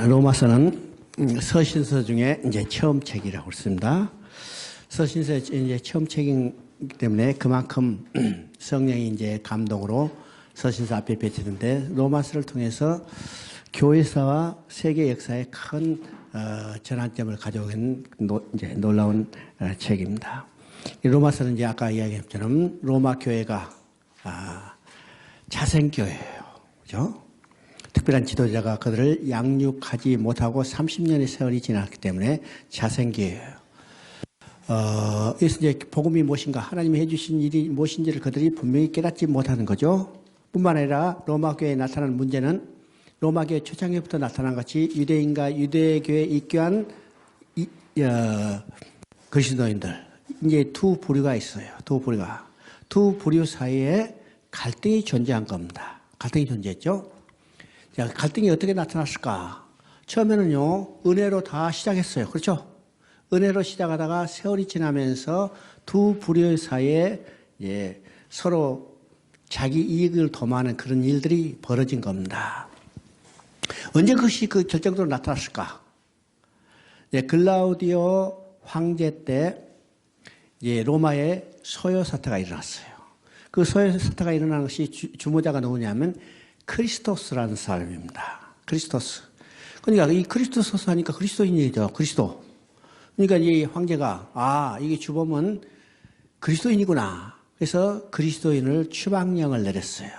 로마서는 서신서 중에 이제 처음 책이라고 했습니다. 서신서 이제 처음 책이기 때문에 그만큼 성령이 이제 감동으로 서신서 앞에 펼치는데 로마서를 통해서 교회사와 세계 역사에 큰 전환점을 가져오는 이제 놀라운 책입니다. 이 로마서는 이제 아까 이야기한 것처럼 로마 교회가 자생교회예요, 그죠? 특별한 지도자가 그들을 양육하지 못하고 30년의 세월이 지났기 때문에 자생교회예요. 그래서 이제 복음이 무엇인가, 하나님이 해주신 일이 무엇인지를 그들이 분명히 깨닫지 못하는 거죠. 뿐만 아니라 로마 교회에 나타난 문제는 로마 교회 초창기부터 나타난 것이 유대인과 유대교회에 입교한 그리스도인들, 이제 두 부류가 있어요. 두 부류 사이에 갈등이 존재한 겁니다. 갈등이 존재했죠. 자, 갈등이 어떻게 나타났을까? 처음에는요, 은혜로 다 시작했어요. 그렇죠? 은혜로 시작하다가 세월이 지나면서 두 부류 사이에 서로 자기 이익을 도모하는 그런 일들이 벌어진 겁니다. 언제 그것이 그 결정적으로 나타났을까? 글라우디오 황제 때 로마에 소요 사태가 일어났어요. 그 소요 사태가 일어난 것이 주모자가 누구냐면 크리스토스라는 사람입니다. 크리스토스. 그러니까 이 크리스토스 하니까 그리스도인이죠. 그리스도. 그러니까 이 황제가 이게 주범은 그리스도인이구나. 그래서 그리스도인을 추방령을 내렸어요.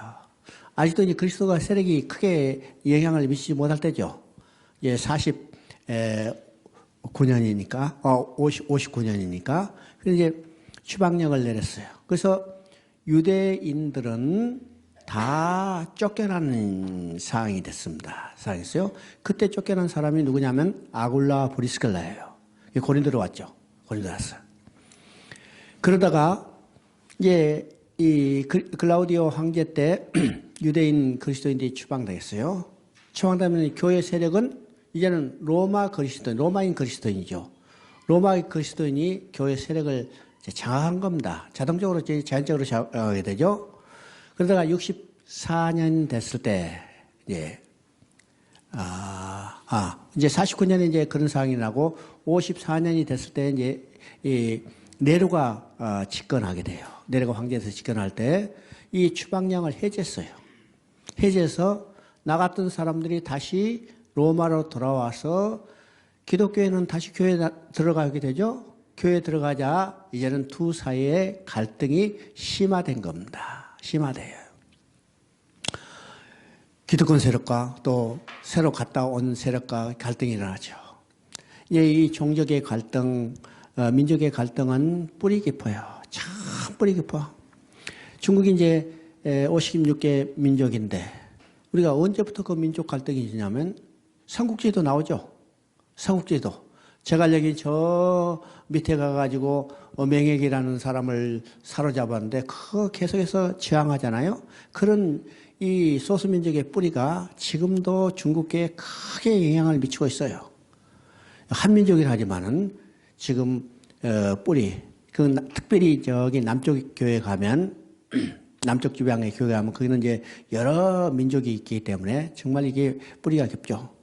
아직도 이제 그리스도가 세력이 크게 영향을 미치지 못할 때죠. 49년이니까, 59년이니까. 그래서 이제 추방령을 내렸어요. 그래서 유대인들은 다 쫓겨나는 상황이 됐습니다. 상황이었어요. 그때 쫓겨난 사람이 누구냐면 아굴라 브리스길라예요. 고린도로 왔죠. 고린도 왔어요. 그러다가 이제 이 글라우디오 황제 때 유대인 그리스도인들이 추방당했어요. 추방되면 교회 세력은 이제는 로마인 그리스도인이죠. 로마 그리스도인이 교회 세력을 장악한 겁니다. 자동적으로 자연적으로 장악하게 되죠. 그러다가 64년 됐을 때 이제 49년에 이제 그런 상황이 나고 54년이 됐을 때 이제 이 네로가 집권하게 돼요. 네로가 황제에서 집권할 때 이 추방령을 해제했어요. 해제해서 나갔던 사람들이 다시 로마로 돌아와서 기독교회는 다시 교회에 들어가게 되죠. 교회에 들어가자 이제는 두 사이의 갈등이 심화된 겁니다. 심화돼요. 기득권 세력과 또 새로 갔다 온 세력과 갈등이 일어나죠. 이 종족의 갈등, 민족의 갈등은 뿌리 깊어요. 참 뿌리 깊어. 중국이 이제 56개 민족인데 우리가 언제부터 그 민족 갈등이 있냐면 삼국지에도 나오죠. 삼국지에도. 제가 여기 저 밑에 가가지고 맹획이라는 사람을 사로잡았는데 그 계속해서 저항하잖아요. 그런 이 소수민족의 뿌리가 지금도 중국계에 크게 영향을 미치고 있어요. 한민족이라 하지만은 지금 뿌리, 특별히 저기 남쪽 교회 가면 남쪽 지방의 교회 가면 거기는 이제 여러 민족이 있기 때문에 정말 이게 뿌리가 깊죠.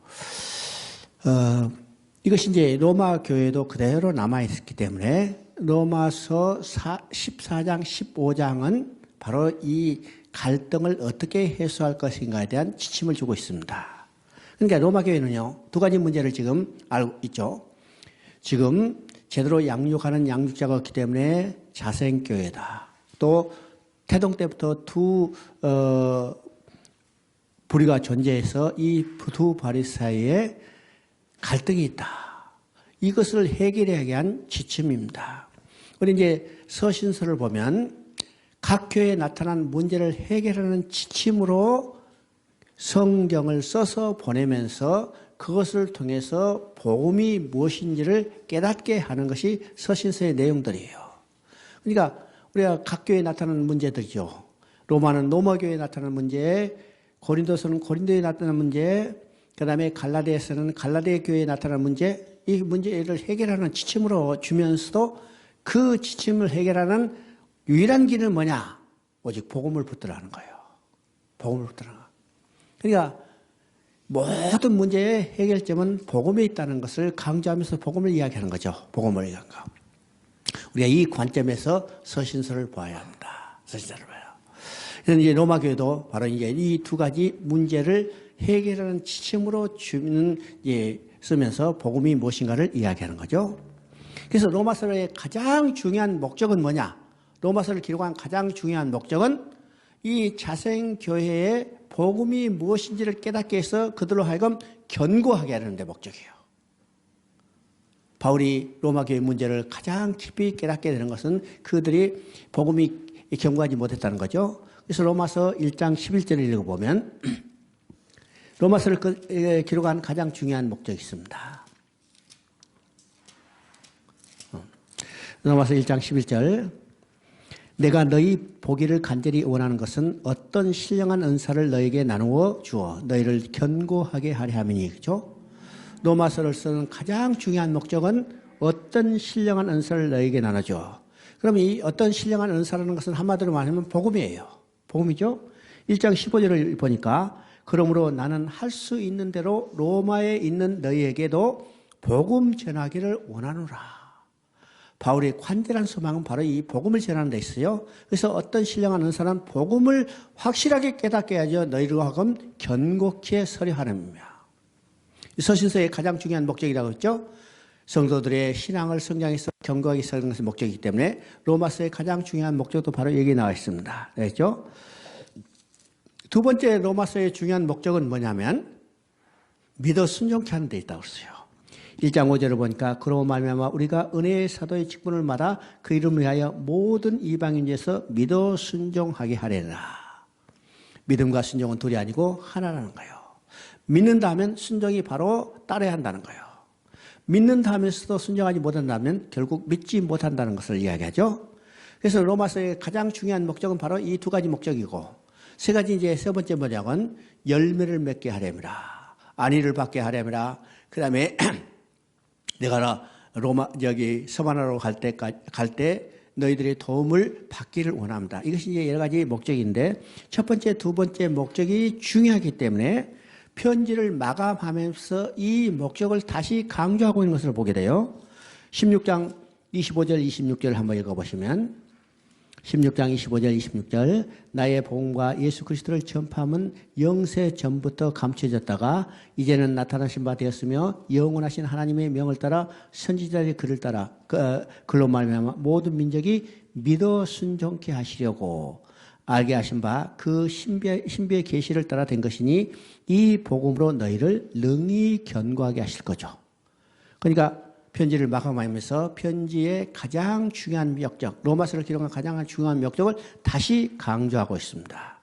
이것이 이제 로마 교회도 그대로 남아있기 때문에 로마서 14장, 15장은 바로 이 갈등을 어떻게 해소할 것인가에 대한 지침을 주고 있습니다. 그러니까 로마 교회는요, 두 가지 문제를 지금 알고 있죠. 지금 제대로 양육하는 양육자가 없기 때문에 자생교회다. 또 태동 때부터 두 부류가 존재해서 이 두 부류 사이에 갈등이 있다. 이것을 해결하기 위한 지침입니다. 우리 이제 서신서를 보면 각 교회에 나타난 문제를 해결하는 지침으로 성경을 써서 보내면서 그것을 통해서 복음이 무엇인지를 깨닫게 하는 것이 서신서의 내용들이에요. 그러니까 우리가 각 교회에 나타나는 문제들이죠. 로마는 로마 교회에 나타나는 문제, 고린도서는 고린도에 나타나는 문제, 그 다음에 갈라디아서는 갈라디아 교회에 나타나는 문제, 이 문제를 해결하는 지침으로 주면서도 그 지침을 해결하는 유일한 길은 뭐냐? 오직 복음을 붙들라는 거예요. 복음을 붙들라. 그러니까 모든 문제의 해결점은 복음에 있다는 것을 강조하면서 복음을 이야기하는 거죠. 복음을 이야기하는 거. 우리가 이 관점에서 서신서를 봐야 합니다. 서신서를 봐요. 그래서 이제 로마 교회도 바로 이제 이 두 가지 문제를 해결하는 지침으로 주는 쓰면서 복음이 무엇인가를 이야기하는 거죠. 그래서 로마서의 가장 중요한 목적은 뭐냐? 로마서를 기록한 가장 중요한 목적은 이 자생교회의 복음이 무엇인지를 깨닫게 해서 그들로 하여금 견고하게 하는 데 목적이에요. 바울이 로마교회 문제를 가장 깊이 깨닫게 되는 것은 그들이 복음이 견고하지 못했다는 거죠. 그래서 로마서 1장 11절을 읽어보면 로마서를 기록한 가장 중요한 목적이 있습니다. 로마서 1장 11절 내가 너희 보기를 간절히 원하는 것은 어떤 신령한 은사를 너에게 나누어 주어 너희를 견고하게 하려 함이니. 그렇죠? 로마서를 쓰는 가장 중요한 목적은 어떤 신령한 은사를 너에게 나눠줘. 그럼 이 어떤 신령한 은사라는 것은 한마디로 말하면 복음이에요. 복음이죠? 1장 15절을 보니까 그러므로 나는 할 수 있는 대로 로마에 있는 너희에게도 복음 전하기를 원하노라. 바울의 관대한 소망은 바로 이 복음을 전하는 데 있어요. 그래서 어떤 신령한 은사는 복음을 확실하게 깨닫게 하여 너희로 하여금 견고케 서려 하느니라. 서신서의 가장 중요한 목적이라고 했죠. 성도들의 신앙을 성장해서 견고하게 서는 것이 목적이기 때문에 로마서의 가장 중요한 목적도 바로 여기 나와 있습니다. 알겠죠? 두 번째 로마서의 중요한 목적은 뭐냐면 믿어 순종케 하는 데 있다고 했어요. 1장 5절을 보니까 그로 말미암아 우리가 은혜의 사도의 직분을 받아 그 이름을 위하여 모든 이방인에서 믿어 순종하게 하려나. 믿음과 순종은 둘이 아니고 하나라는 거예요. 믿는다 하면 순종이 바로 따라야 한다는 거예요. 믿는다 하면서도 순종하지 못한다면 결국 믿지 못한다는 것을 이야기하죠. 그래서 로마서의 가장 중요한 목적은 바로 이 두 가지 목적이고 세 가지 이제 세 번째 목적은 열매를 맺게 하려니라. 안위를 받게 하려니라. 그 다음에 내가 서바나로 갈 때 너희들의 도움을 받기를 원합니다. 이것이 이제 여러 가지 목적인데 첫 번째, 두 번째 목적이 중요하기 때문에 편지를 마감하면서 이 목적을 다시 강조하고 있는 것을 보게 돼요. 16장 25절, 26절 한번 읽어보시면 16장 25절, 26절 나의 복음과 예수 그리스도를 전파함은 영세 전부터 감춰졌다가 이제는 나타나신 바 되었으며 영원하신 하나님의 명을 따라 선지자의 글을 따라 글로 말미암아 모든 민족이 믿어 순종케 하시려고 알게 하신 바 그 신비의 계시를 따라 된 것이니 이 복음으로 너희를 능히 견고하게 하실 거죠. 그러니까 편지를 마감하면서 편지의 가장 중요한 목적, 로마서를 기록한 가장 중요한 목적을 다시 강조하고 있습니다.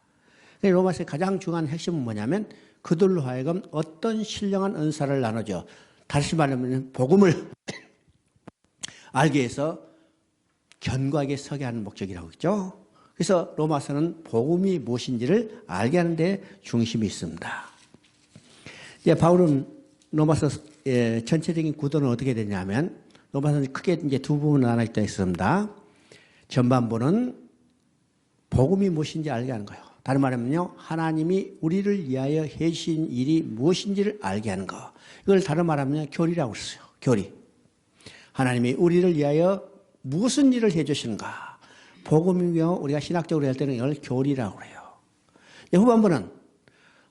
로마서의 가장 중요한 핵심은 뭐냐면 그들로 하여금 어떤 신령한 은사를 나눠줘. 다시 말하면 복음을 알게 해서 견고하게 서게 하는 목적이라고 했죠. 그래서 로마서는 복음이 무엇인지를 알게 하는 데 중심이 있습니다. 이제 바울은 로마서 전체적인 구도는 어떻게 되냐면 로마서는 크게 이제 두 부분으로 나눠 있습니다. 전반부는 복음이 무엇인지 알게 하는 거예요. 다른 말하면요, 하나님이 우리를 위하여 해주신 일이 무엇인지를 알게 하는 거. 이걸 다른 말하면 교리라고 했어요. 교리. 하나님이 우리를 위하여 무슨 일을 해주시는가. 복음이며 우리가 신학적으로 할 때는 이걸 교리라고 해요. 후반부는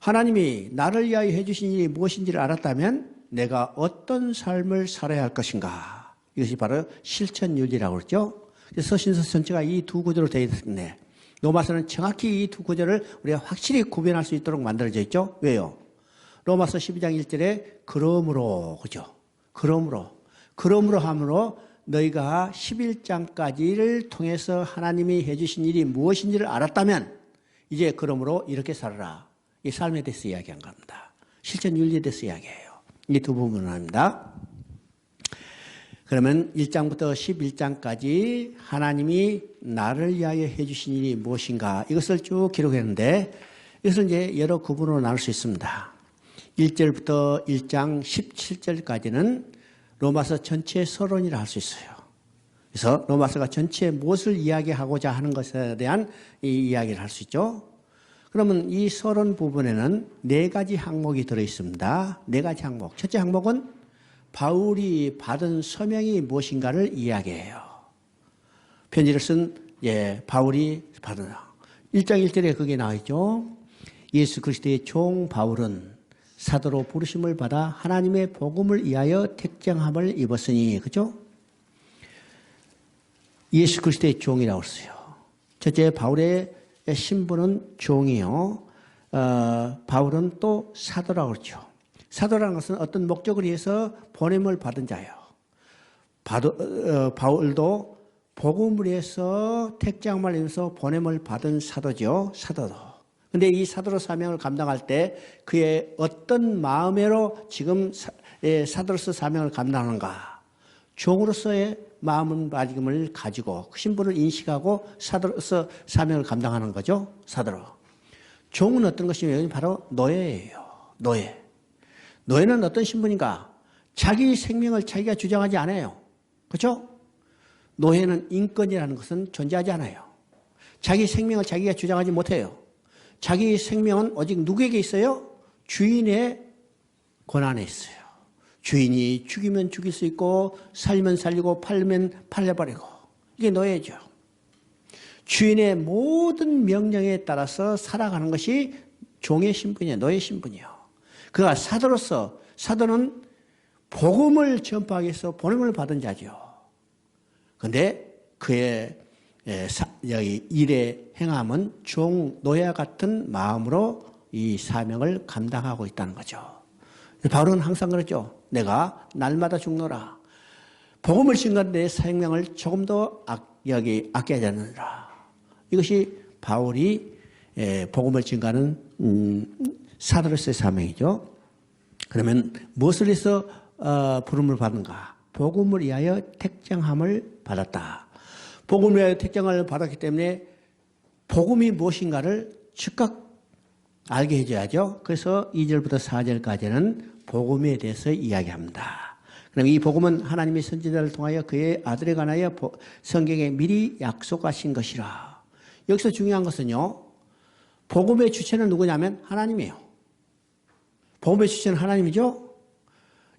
하나님이 나를 위하여 해주신 일이 무엇인지를 알았다면 내가 어떤 삶을 살아야 할 것인가. 이것이 바로 실천윤리라고 그러죠. 그래서 서신서 전체가 이 두 구조로 되어 있네. 로마서는 정확히 이 두 구조를 우리가 확실히 구별할 수 있도록 만들어져 있죠. 왜요? 로마서 12장 1절에 그러므로, 그죠? 그러므로 함으로 너희가 11장까지를 통해서 하나님이 해주신 일이 무엇인지를 알았다면 이제 그러므로 이렇게 살아라. 이 삶에 대해서 이야기한 겁니다. 실천 윤리에 대해서 이야기해요. 이 두 부분을 합니다. 그러면 1장부터 11장까지 하나님이 나를 위하여 해주신 일이 무엇인가 이것을 쭉 기록했는데 이것을 이제 여러 구분으로 나눌 수 있습니다. 1절부터 1장 17절까지는 로마서 전체의 서론이라 할 수 있어요. 그래서 로마서가 전체에 무엇을 이야기하고자 하는 것에 대한 이 이야기를 할 수 있죠. 그러면 이 서론 부분에는 네 가지 항목이 들어있습니다. 네 가지 항목. 첫째 항목은 바울이 받은 서명이 무엇인가를 이야기해요. 편지를 쓴 바울이 받은 1장 1절에 그게 나와 있죠. 예수 그리스도의 종 바울은 사도로 부르심을 받아 하나님의 복음을 위하여 택정함을 입었으니, 그죠? 예수 그리스도의 종이라고 했어요. 첫째, 바울의 신분은 종이요. 바울은 또 사도라고 그러죠. 사도라는 것은 어떤 목적을 위해서 보냄을 받은 자예요. 바울도 복음을 위해서 택장을 위해서 보냄을 받은 사도죠. 사도도. 근데 이 사도로 사명을 감당할 때 그의 어떤 마음으로 지금 사도로서 사명을 감당하는가? 종으로서의 마음을 가지고 그 신분을 인식하고 사도로서 사명을 감당하는 거죠. 사도로. 종은 어떤 것이냐면 바로 노예예요. 노예. 노예는 어떤 신분인가? 자기 생명을 자기가 주장하지 않아요. 그렇죠? 노예는 인권이라는 것은 존재하지 않아요. 자기 생명을 자기가 주장하지 못해요. 자기 생명은 오직 누구에게 있어요? 주인의 권한에 있어요. 주인이 죽이면 죽일 수 있고 살면 살리고 팔면 팔려버리고, 이게 노예죠. 주인의 모든 명령에 따라서 살아가는 것이 종의 신분이에요. 노예 신분이요. 그가 사도로서, 사도는 복음을 전파하기 위해서 보냄을 받은 자죠. 그런데 그의 여기 일의 행함은 종, 노예와 같은 마음으로 이 사명을 감당하고 있다는 거죠. 바울은 항상 그랬죠. 내가 날마다 죽노라. 복음을 증거하는 내 생명을 조금 더 아껴야 되느라. 이것이 바울이 복음을 증거하는 사도로서의 사명이죠. 그러면 무엇을 해서 부름을 받은가? 복음을 위하여 택정함을 받았다. 복음을 위하여 택정을 받았기 때문에 복음이 무엇인가를 즉각 알게 해줘야죠. 그래서 2절부터 4절까지는 복음에 대해서 이야기합니다. 그럼 이 복음은 하나님의 선지자를 통하여 그의 아들에 관하여 성경에 미리 약속하신 것이라. 여기서 중요한 것은요, 복음의 주체는 누구냐면 하나님이에요. 복음의 주체는 하나님이죠.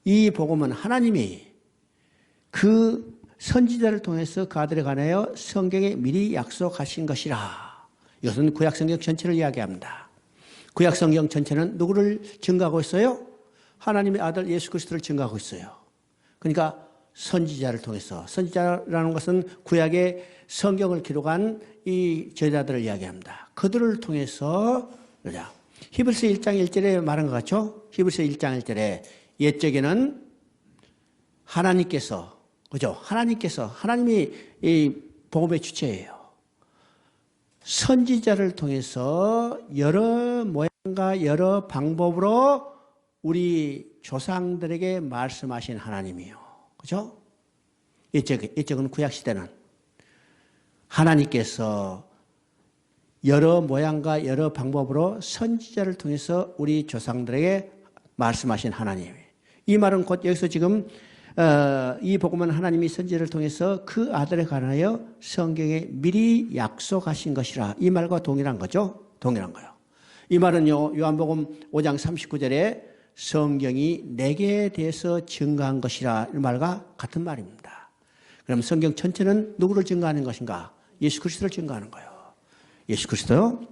이 복음은 하나님이 그 선지자를 통해서 그 아들에 관하여 성경에 미리 약속하신 것이라. 이것은 구약성경 전체를 이야기합니다. 구약성경 전체는 누구를 증거하고 있어요? 하나님의 아들 예수 그리스도를 증거하고 있어요. 그러니까 선지자를 통해서, 선지자라는 것은 구약의 성경을 기록한 이 저자들을 이야기합니다. 그들을 통해서, 히브리서 1장 1절에 말한 것 같죠? 히브리서 1장 1절에 옛적에는 하나님께서, 그죠? 하나님이 이 복음의 주체예요. 선지자를 통해서 여러 모양과 여러 방법으로 우리 조상들에게 말씀하신 하나님이요. 그죠? 옛적은 구약시대는 하나님께서 여러 모양과 여러 방법으로 선지자를 통해서 우리 조상들에게 말씀하신 하나님. 이 말은 곧 여기서 지금 이 복음은 하나님이 선지자를 통해서 그 아들에 관하여 성경에 미리 약속하신 것이라. 이 말과 동일한 거죠. 동일한 거예요. 이 말은요, 요한복음 5장 39절에 성경이 내게 대해서 증거한 것이라 이 말과 같은 말입니다. 그럼 성경 전체는 누구를 증거하는 것인가? 예수 그리스도를 증거하는 거예요. 예수 그리스도요.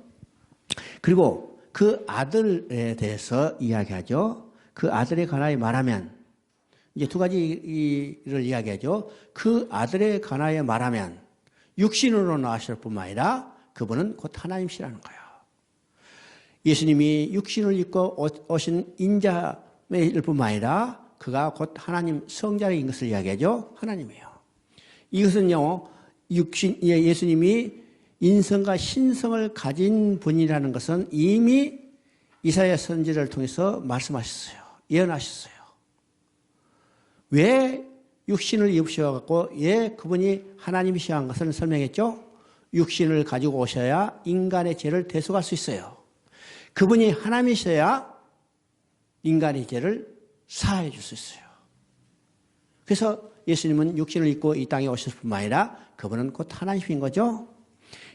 그리고 그 아들에 대해서 이야기하죠. 그 아들에 관하여 말하면 이제 두 가지를 이야기하죠. 그 아들에 관하여 말하면 육신으로 나왔을 뿐만 아니라 그분은 곧 하나님이시라는 거예요. 예수님이 육신을 입고 오신 인자일 뿐만 아니라 그가 곧 하나님 성자인 것을 이야기하죠. 하나님이에요. 이것은요, 예수님이 인성과 신성을 가진 분이라는 것은 이미 이사야 선지자를 통해서 말씀하셨어요. 예언하셨어요. 왜 육신을 입으셔갖고 왜 그분이 하나님이셔야 한 것을 설명했죠. 육신을 가지고 오셔야 인간의 죄를 대속할 수 있어요. 그분이 하나님이셔야 인간의 죄를 사하해 줄 수 있어요. 그래서 예수님은 육신을 입고 이 땅에 오셨을 뿐만 아니라 그분은 곧 하나님이신 거죠.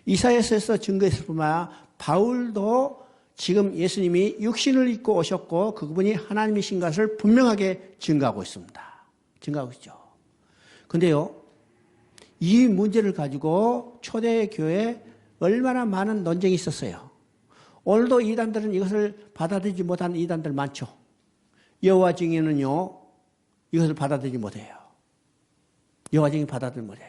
이사야서에서 증거했을 뿐만 아니라 바울도 지금 예수님이 육신을 입고 오셨고 그분이 하나님이신 것을 분명하게 증거하고 있습니다. 증거하고 있죠. 근데요, 이 문제를 가지고 초대교회에 얼마나 많은 논쟁이 있었어요. 오늘도 이단들은 이것을 받아들이지 못하는 이단들 많죠. 여호와 증인은요, 이것을 받아들이지 못해요. 여호와 증인 받아들이지 못해요.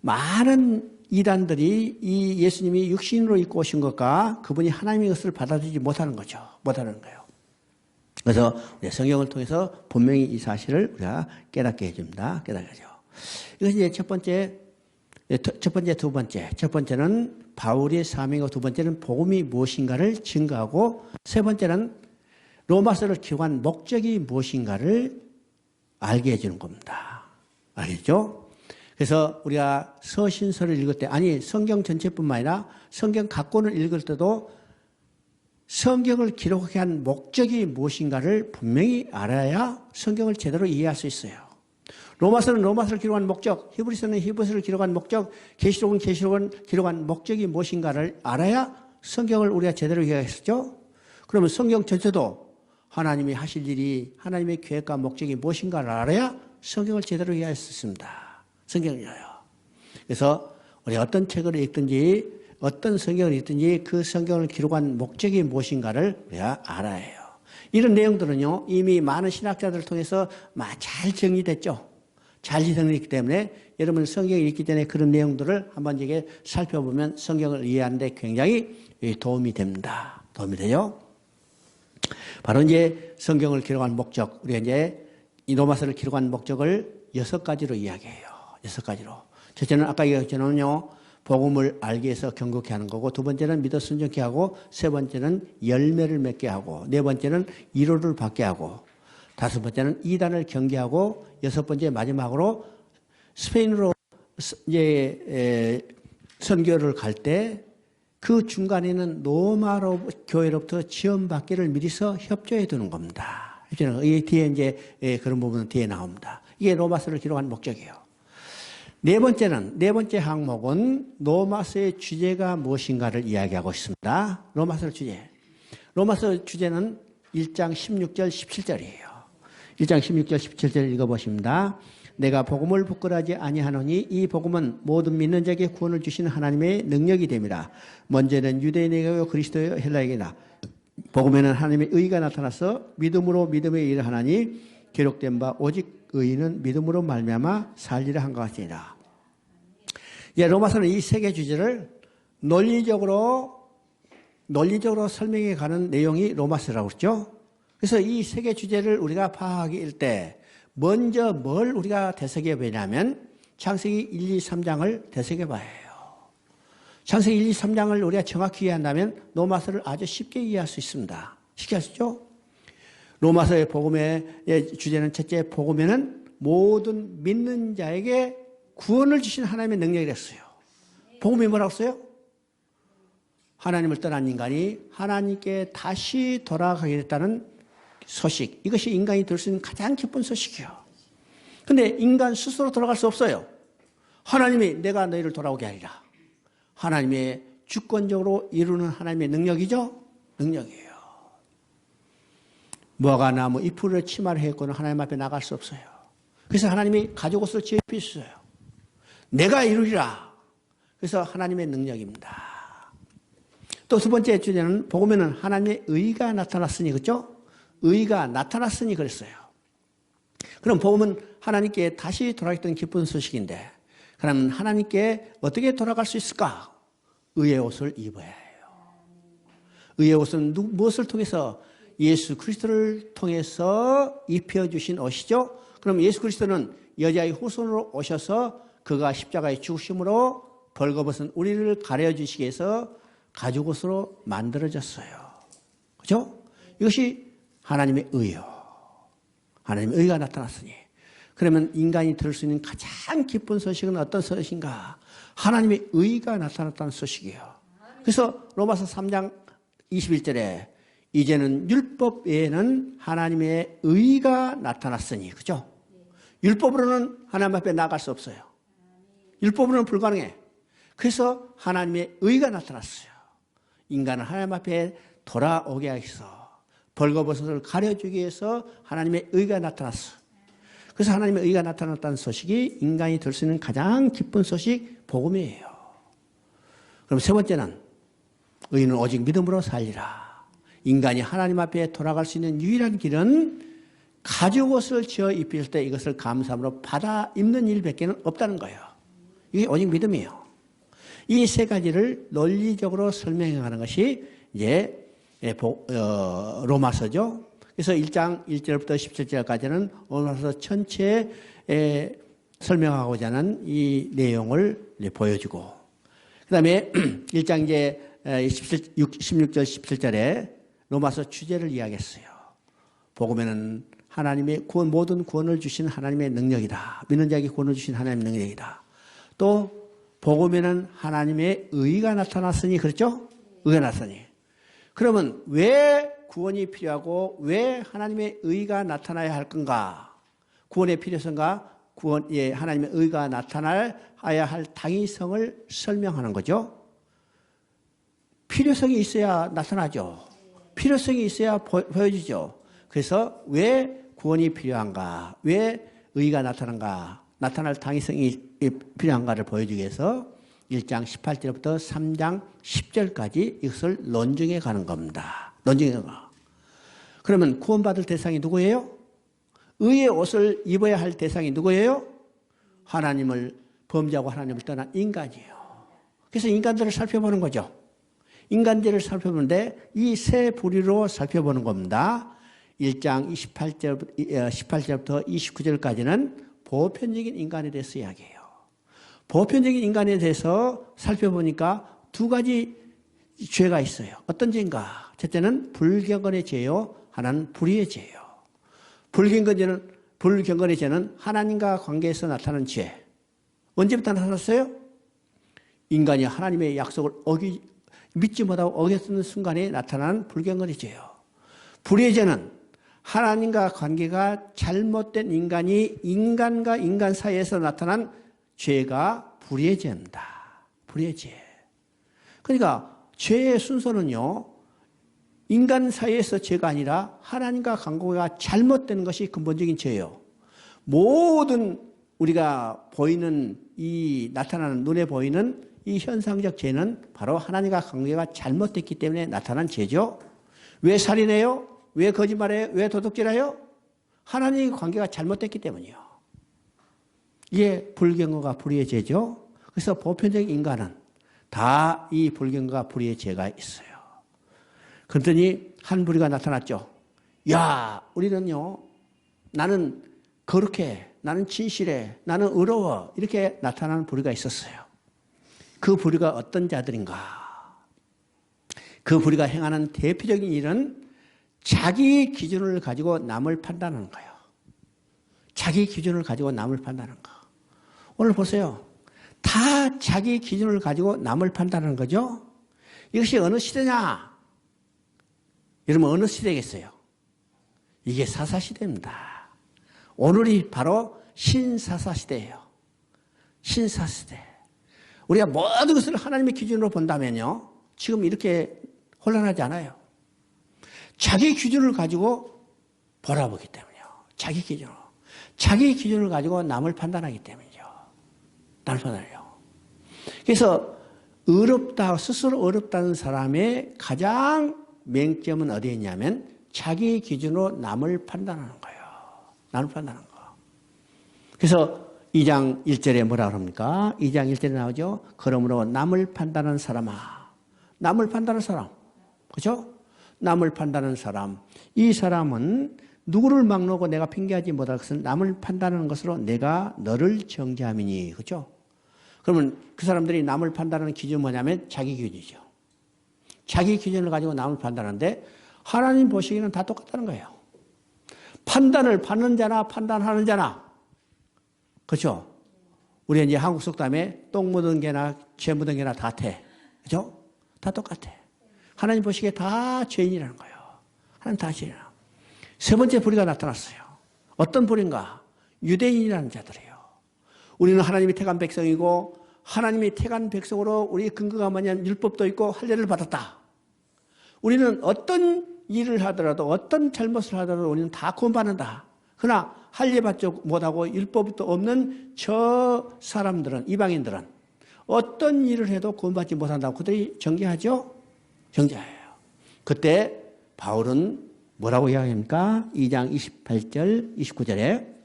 많은 이단들이 이 예수님이 육신으로 입고 오신 것과 그분이 하나님의 것을 받아들이지 못하는 거죠. 못하는 거예요. 그래서 우리 성경을 통해서 분명히 이 사실을 우리가 깨닫게 해줍니다. 깨닫게 하죠. 이것이 이제 첫 번째, 두 번째. 첫 번째는 바울의 사명이고 두 번째는 복음이 무엇인가를 증거하고 세 번째는 로마서를 기록한 목적이 무엇인가를 알게 해주는 겁니다. 알겠죠? 그래서 우리가 서신서를 읽을 때, 아니 성경 전체뿐만 아니라 성경 각권을 읽을 때도 성경을 기록한 목적이 무엇인가를 분명히 알아야 성경을 제대로 이해할 수 있어요. 로마서는 로마서를 기록한 목적, 히브리서는 히브리서를 기록한 목적, 계시록은 계시록을 기록한 목적이 무엇인가를 알아야 성경을 우리가 제대로 이해하겠죠? 그러면 성경 전체도 하나님이 하실 일이 하나님의 계획과 목적이 무엇인가를 알아야 성경을 제대로 이해할 수 있습니다. 성경이에요. 그래서 우리 어떤 책을 읽든지 어떤 성경을 읽든지 그 성경을 기록한 목적이 무엇인가를 우리가 알아야 해요. 이런 내용들은요, 이미 많은 신학자들을 통해서 잘 정리됐죠. 잘 정리됐기 때문에 여러분 성경을 읽기 전에 그런 내용들을 한번 이게 살펴보면 성경을 이해하는 데 굉장히 도움이 됩니다. 도움이 되죠? 바로 이제 성경을 기록한 목적, 우리가 이제 이 로마서를 기록한 목적을 6가지로 이야기해요. 6가지로. 첫째는 아까 얘기했잖아요. 복음을 알기 위해서 경고케 하는 거고, 두 번째는 믿어 순종케 하고, 세 번째는 열매를 맺게 하고, 네 번째는 위로를 받게 하고, 다섯 번째는 이단을 경계하고, 여섯 번째 마지막으로 스페인으로 이제 선교를 갈 때 그 중간에는 로마 교회로부터 지원받기를 미리서 협조해 두는 겁니다. 이 뒤에 이제 그런 부분은 뒤에 나옵니다. 이게 로마서를 기록한 목적이에요. 네 번째 항목은 로마서의 주제가 무엇인가를 이야기하고 있습니다. 로마서 주제. 로마서 주제는 1장 16절, 17절이에요. 1장 16절, 17절 읽어보십니다. 내가 복음을 부끄러워하지 아니하노니 이 복음은 모든 믿는 자에게 구원을 주시는 하나님의 능력이 됨이라. 먼저는 유대인에게 그리스도여 헬라에게나 복음에는 하나님의 의가 나타나서 믿음으로 믿음에 이르하나니 기록된 바 오직 의인은 믿음으로 말미암아 살리라 한 것 같으니라. 로마서는 이 세 개 주제를 논리적으로 설명해 가는 내용이 로마서라고 그랬죠. 그래서 이 세 개 주제를 우리가 파악할 때 먼저 뭘 우리가 되새겨 보냐면 창세기 1, 2, 3장을 되새겨 봐야 해요. 창세기 1, 2, 3장을 우리가 정확히 이해한다면 로마서를 아주 쉽게 이해할 수 있습니다. 쉽게 할 수 있죠? 로마서의 복음의 주제는 첫째, 복음에는 모든 믿는 자에게 구원을 주신 하나님의 능력이랬어요. 복음이 뭐라고 써요? 하나님을 떠난 인간이 하나님께 다시 돌아가게 됐다는 소식. 이것이 인간이 들을 수 있는 가장 기쁜 소식이에요. 근데 인간 스스로 돌아갈 수 없어요. 하나님이 내가 너희를 돌아오게 하리라. 하나님의 주권적으로 이루는 하나님의 능력이죠? 능력이에요. 무화과 나무 잎으로 치마를 했고는 하나님 앞에 나갈 수 없어요. 그래서 하나님이 가죽 옷을 지어주셨어요. 내가 이루리라. 그래서 하나님의 능력입니다. 또 두 번째 주제는 복음에는 하나님의 의가 나타났으니, 그렇죠? 의가 나타났으니 그랬어요. 그럼 복음은 하나님께 다시 돌아갔던 기쁜 소식인데, 그러면 하나님께 어떻게 돌아갈 수 있을까? 의의 옷을 입어야 해요. 의의 옷은 무엇을 통해서? 예수 그리스도를 통해서 입혀주신 옷이죠. 그럼 예수 그리스도는 여자의 후손으로 오셔서 그가 십자가에 죽으심으로 벌거벗은 우리를 가려주시기 위해서 가죽옷으로 만들어졌어요. 그렇죠? 이것이 하나님의 의요. 하나님의 의가 나타났으니. 그러면 인간이 들을 수 있는 가장 기쁜 소식은 어떤 소식인가? 하나님의 의가 나타났다는 소식이에요. 그래서 로마서 3장 21절에 이제는 율법 외에는 하나님의 의가 나타났으니, 그죠? 율법으로는 하나님 앞에 나갈 수 없어요. 율법으로는 불가능해. 그래서 하나님의 의가 나타났어요. 인간을 하나님 앞에 돌아오게 하기 위해서 벌거벗은 가려주기 위해서 하나님의 의가 나타났어. 그래서 하나님의 의가 나타났다는 소식이 인간이 들 수 있는 가장 기쁜 소식, 복음이에요. 그럼 세 번째는 의인은 오직 믿음으로 살리라. 인간이 하나님 앞에 돌아갈 수 있는 유일한 길은 가죽옷을 지어 입힐 때 이것을 감사함으로 받아 입는 일밖에 없다는 거예요. 이게 오직 믿음이에요. 이 세 가지를 논리적으로 설명해 가는 것이 이제 로마서죠. 그래서 1장 1절부터 17절까지는 로마서 전체에 설명하고자 하는 이 내용을 보여주고, 그 다음에 1장 이제 16절, 17절에 로마서 주제를 이야기했어요. 복음에는 하나님의 구원, 모든 구원을 주신 하나님의 능력이다. 믿는 자에게 구원을 주신 하나님의 능력이다. 또 복음에는 하나님의 의가 나타났으니, 그렇죠? 의가 나타났으니. 그러면 왜 구원이 필요하고 왜 하나님의 의가 나타나야 할 건가? 구원의 필요성과 구원에 하나님의 의가 나타나야 할 당위성을 설명하는 거죠. 필요성이 있어야 나타나죠. 필요성이 있어야 보여지죠. 그래서 왜 구원이 필요한가? 왜 의가 나타난가? 나타날 당위성이 필요한가를 보여주기 위해서 1장 18절부터 3장 10절까지 이것을 논증해 가는 겁니다. 논증해 가. 그러면 구원받을 대상이 누구예요? 의의 옷을 입어야 할 대상이 누구예요? 하나님을 범죄하고 하나님을 떠난 인간이에요. 그래서 인간들을 살펴보는 거죠. 인간들을 살펴보는데 이 세 부류로 살펴보는 겁니다. 1장 18절부터 29절까지는 보편적인 인간에 대해서 이야기해요. 보편적인 인간에 대해서 살펴보니까 두 가지 죄가 있어요. 어떤 죄인가? 첫째는 불경건의 죄요. 하나는 불의의 죄요. 불경건의 죄는 하나님과 관계에서 나타나는 죄. 언제부터 나타났어요? 인간이 하나님의 약속을 믿지 못하고 어겼는 순간에 나타나는 불경건의 죄요. 불의의 죄는 하나님과 관계가 잘못된 인간이 인간과 인간 사이에서 나타난 죄가 불의의 죄입니다. 불의의 죄. 그러니까 죄의 순서는요, 인간 사이에서 죄가 아니라 하나님과 관계가 잘못된 것이 근본적인 죄예요. 모든 우리가 보이는 나타나는 눈에 보이는 이 현상적 죄는 바로 하나님과 관계가 잘못됐기 때문에 나타난 죄죠. 왜 살인해요? 왜 거짓말해요? 왜 도둑질해요? 하나님과 관계가 잘못됐기 때문이요. 이게 불경건과 불의의 죄죠. 그래서 보편적인 인간은 다 이 불경건과 불의의 죄가 있어요. 그랬더니 한 부류가 나타났죠. 야, 우리는요, 나는 거룩해, 나는 진실해, 나는 의로워, 이렇게 나타나는 부류가 있었어요. 그 부류가 어떤 자들인가? 그 부류가 행하는 대표적인 일은 자기 기준을 가지고 남을 판단하는 거예요. 자기 기준을 가지고 남을 판단하는 거. 오늘 보세요. 다 자기 기준을 가지고 남을 판단하는 거죠. 이것이 어느 시대냐? 여러분 어느 시대겠어요? 이게 사사시대입니다. 오늘이 바로 신사사시대예요. 신사시대. 우리가 모든 것을 하나님의 기준으로 본다면요, 지금 이렇게 혼란하지 않아요. 자기 기준을 가지고 보라보기 때문이요. 자기 기준으로. 자기 기준을 가지고 남을 판단하기 때문이죠. 남을 판단해요. 그래서 스스로 어렵다는 사람의 가장 맹점은 어디에 있냐면 자기 기준으로 남을 판단하는 거예요. 남을 판단하는 거. 그래서 2장 1절에 뭐라 그럽니까? 2장 1절에 나오죠. 그러므로 남을 판단하는 사람아. 남을 판단하는 사람. 그렇죠? 남을 판단하는 사람. 이 사람은 누구를 막론하고 내가 핑계하지 못할 것은 남을 판단하는 것으로 내가 너를 정죄함이니. 그렇죠? 그러면 그 사람들이 남을 판단하는 기준은 뭐냐면 자기 기준이죠. 자기 기준을 가지고 남을 판단하는데 하나님 보시기에는 다 똑같다는 거예요. 판단을 받는 자나 판단하는 자나. 그렇죠? 우리 이제 한국 속담에 똥 묻은 개나 죄 묻은 개나 다 태. 그렇죠? 다 똑같아. 하나님 보시기에 다 죄인이라는 거예요. 하나님 다 죄인이라. 세 번째 부류가 나타났어요. 어떤 부류인가? 유대인이라는 자들이에요. 우리는 하나님이 택한 백성이고 하나님이 택한 백성으로 우리 근거가 뭐냐면 율법도 있고 할례를 받았다. 우리는 어떤 일을 하더라도 어떤 잘못을 하더라도 우리는 다 구원받는다. 그러나 할례 받지 못하고 율법도 없는 저 사람들은, 이방인들은 어떤 일을 해도 구원받지 못한다고 그들이 정죄하죠? 정죄해요. 그때 바울은 뭐라고 이야기합니까? 2장 28절, 29절에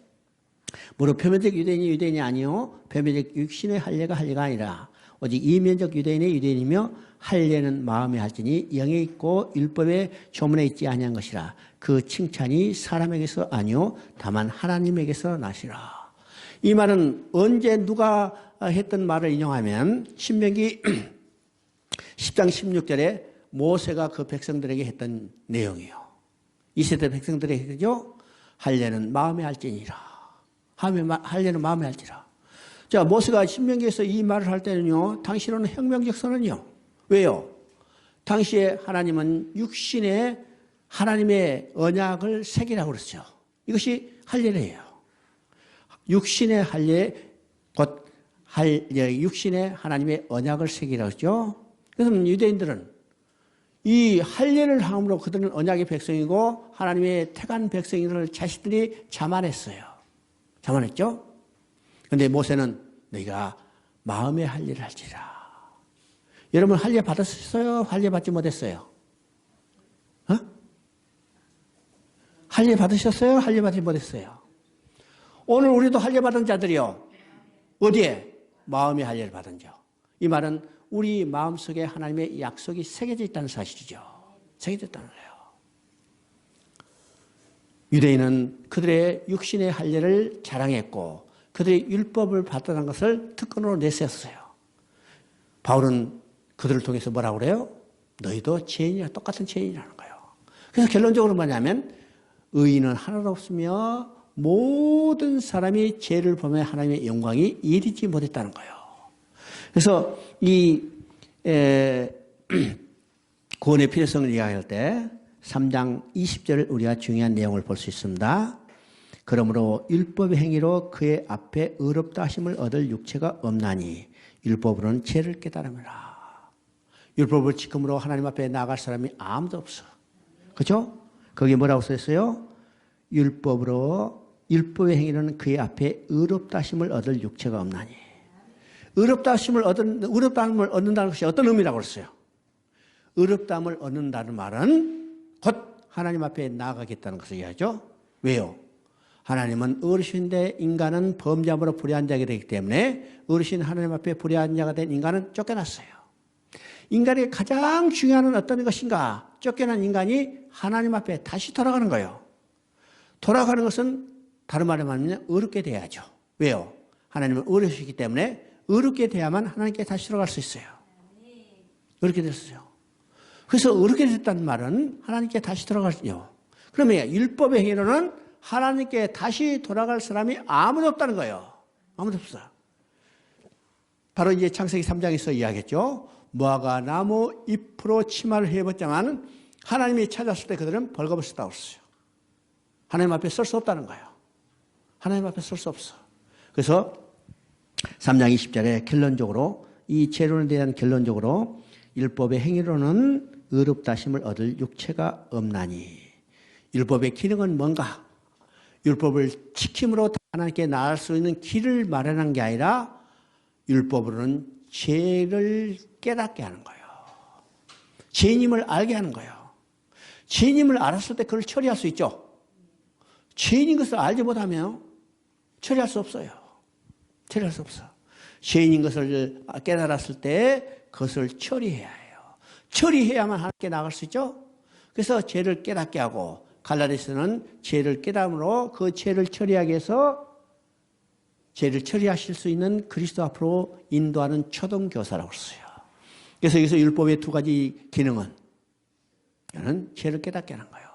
무릇 표면적 유대인이 유대인이 아니요 표면적 육신의 할례가 할례가 아니라 오직 이면적 유대인의 유대인이며 할례는 마음에 할지니 영에 있고 율법의 조문에 있지 아니한 것이라. 그 칭찬이 사람에게서 아니요 다만 하나님에게서 나시라. 이 말은 언제 누가 했던 말을 인용하면 신명기 10장 16절에 모세가 그 백성들에게 했던 내용이에요. 이세대 백성들에게 그죠? 할례는 마음에 할지니라. 할례는 마음에 할지라. 자, 모세가 신명기에서 이 말을 할 때는요, 당시로는 혁명적 선언이요. 왜요? 당시에 하나님은 육신에 하나님의 언약을 새기라고 그랬죠. 이것이 할례예요. 육신의 할례, 곧 육신에 하나님의 언약을 새기라고 했죠. 그래서 유대인들은 이 할례를 함으로 그들은 언약의 백성이고 하나님의 택한 백성인을 자신들이 자만했어요. 자만했죠? 그런데 모세는 너희가 마음의 할례를 할지라. 여러분 할례 받았어요? 할례 받지 못했어요? 어? 할례 받으셨어요? 할례 받지 못했어요? 오늘 우리도 할례 받은 자들이요. 어디에? 마음의 할례를 받은 자. 이 말은 우리 마음속에 하나님의 약속이 새겨져 있다는 사실이죠. 새겨져 있다는 거예요. 유대인은 그들의 육신의 할례를 자랑했고 그들의 율법을 받았다는 것을 특권으로 내세웠어요. 바울은 그들을 통해서 뭐라고 그래요? 너희도 죄인이라 똑같은 죄인이라는 거예요. 그래서 결론적으로 뭐냐면 의인은 하나도 없으며 모든 사람이 죄를 범해 하나님의 영광이 이르지 못했다는 거예요. 그래서 이 구원의 필요성을 이야기할 때 3장 20절을 우리가 중요한 내용을 볼 수 있습니다. 그러므로 율법의 행위로 그의 앞에 의롭다 하심을 얻을 육체가 없나니 율법으로는 죄를 깨달음이라. 율법을 지킴으로 하나님 앞에 나아갈 사람이 아무도 없어. 그렇죠? 거기 뭐라고 써있어요? 율법의 행위로는 그의 앞에 의롭다 하심을 얻을 육체가 없나니. 의롭다함을 얻는다는 것이 어떤 의미라고 그랬어요? 의롭다함을 얻는다는 말은 곧 하나님 앞에 나아가겠다는 것을 이야기하죠. 왜요? 하나님은 어르신인데 인간은 범죄함으로 불의한 자가 되기 때문에 어르신 하나님 앞에 불의한 자가 된 인간은 쫓겨났어요. 인간의 가장 중요한 어떤 것인가? 쫓겨난 인간이 하나님 앞에 다시 돌아가는 거예요. 돌아가는 것은 다른 말로 말하면 의롭게 돼야죠. 왜요? 하나님은 어르시기 때문에 의롭게 돼야만 하나님께 다시 돌아갈 수 있어요. 의롭게 됐어요. 그래서 의롭게 됐다는 말은 하나님께 다시 돌아갈요. 그러면 율법의 행위로는 하나님께 다시 돌아갈 사람이 아무도 없다는 거예요. 아무도 없어. 바로 이제 창세기 3장에서 이야기했죠. 무화과 나무 잎으로 치마를 해봤지만 하나님이 찾았을 때 그들은 벌거벗을 수 없어요. 하나님 앞에 설 수 없다는 거예요. 하나님 앞에 설 수 없어. 그래서 3장 20절에 결론적으로 이 죄론에 대한 결론적으로 율법의 행위로는 의롭다 하심을 얻을 육체가 없나니. 율법의 기능은 뭔가? 율법을 지킴으로 하나님께 나아갈 수 있는 길을 마련한 게 아니라 율법으로는 죄를 깨닫게 하는 거예요. 죄인임을 알게 하는 거예요. 죄인임을 알았을 때 그걸 처리할 수 있죠. 죄인인 것을 알지 못하면 처리할 수 없어요. 처리할 수 없어. 죄인인 것을 깨달았을 때 그것을 처리해야 해요. 처리해야만 하나님께 나갈 수 있죠. 그래서 죄를 깨닫게 하고 갈라디아서는 죄를 깨달음으로 그 죄를 처리하기 위해서 죄를 처리하실 수 있는 그리스도 앞으로 인도하는 초등교사라고 했어요. 그래서 여기서 율법의 두 가지 기능은 죄를 깨닫게 하는 거예요.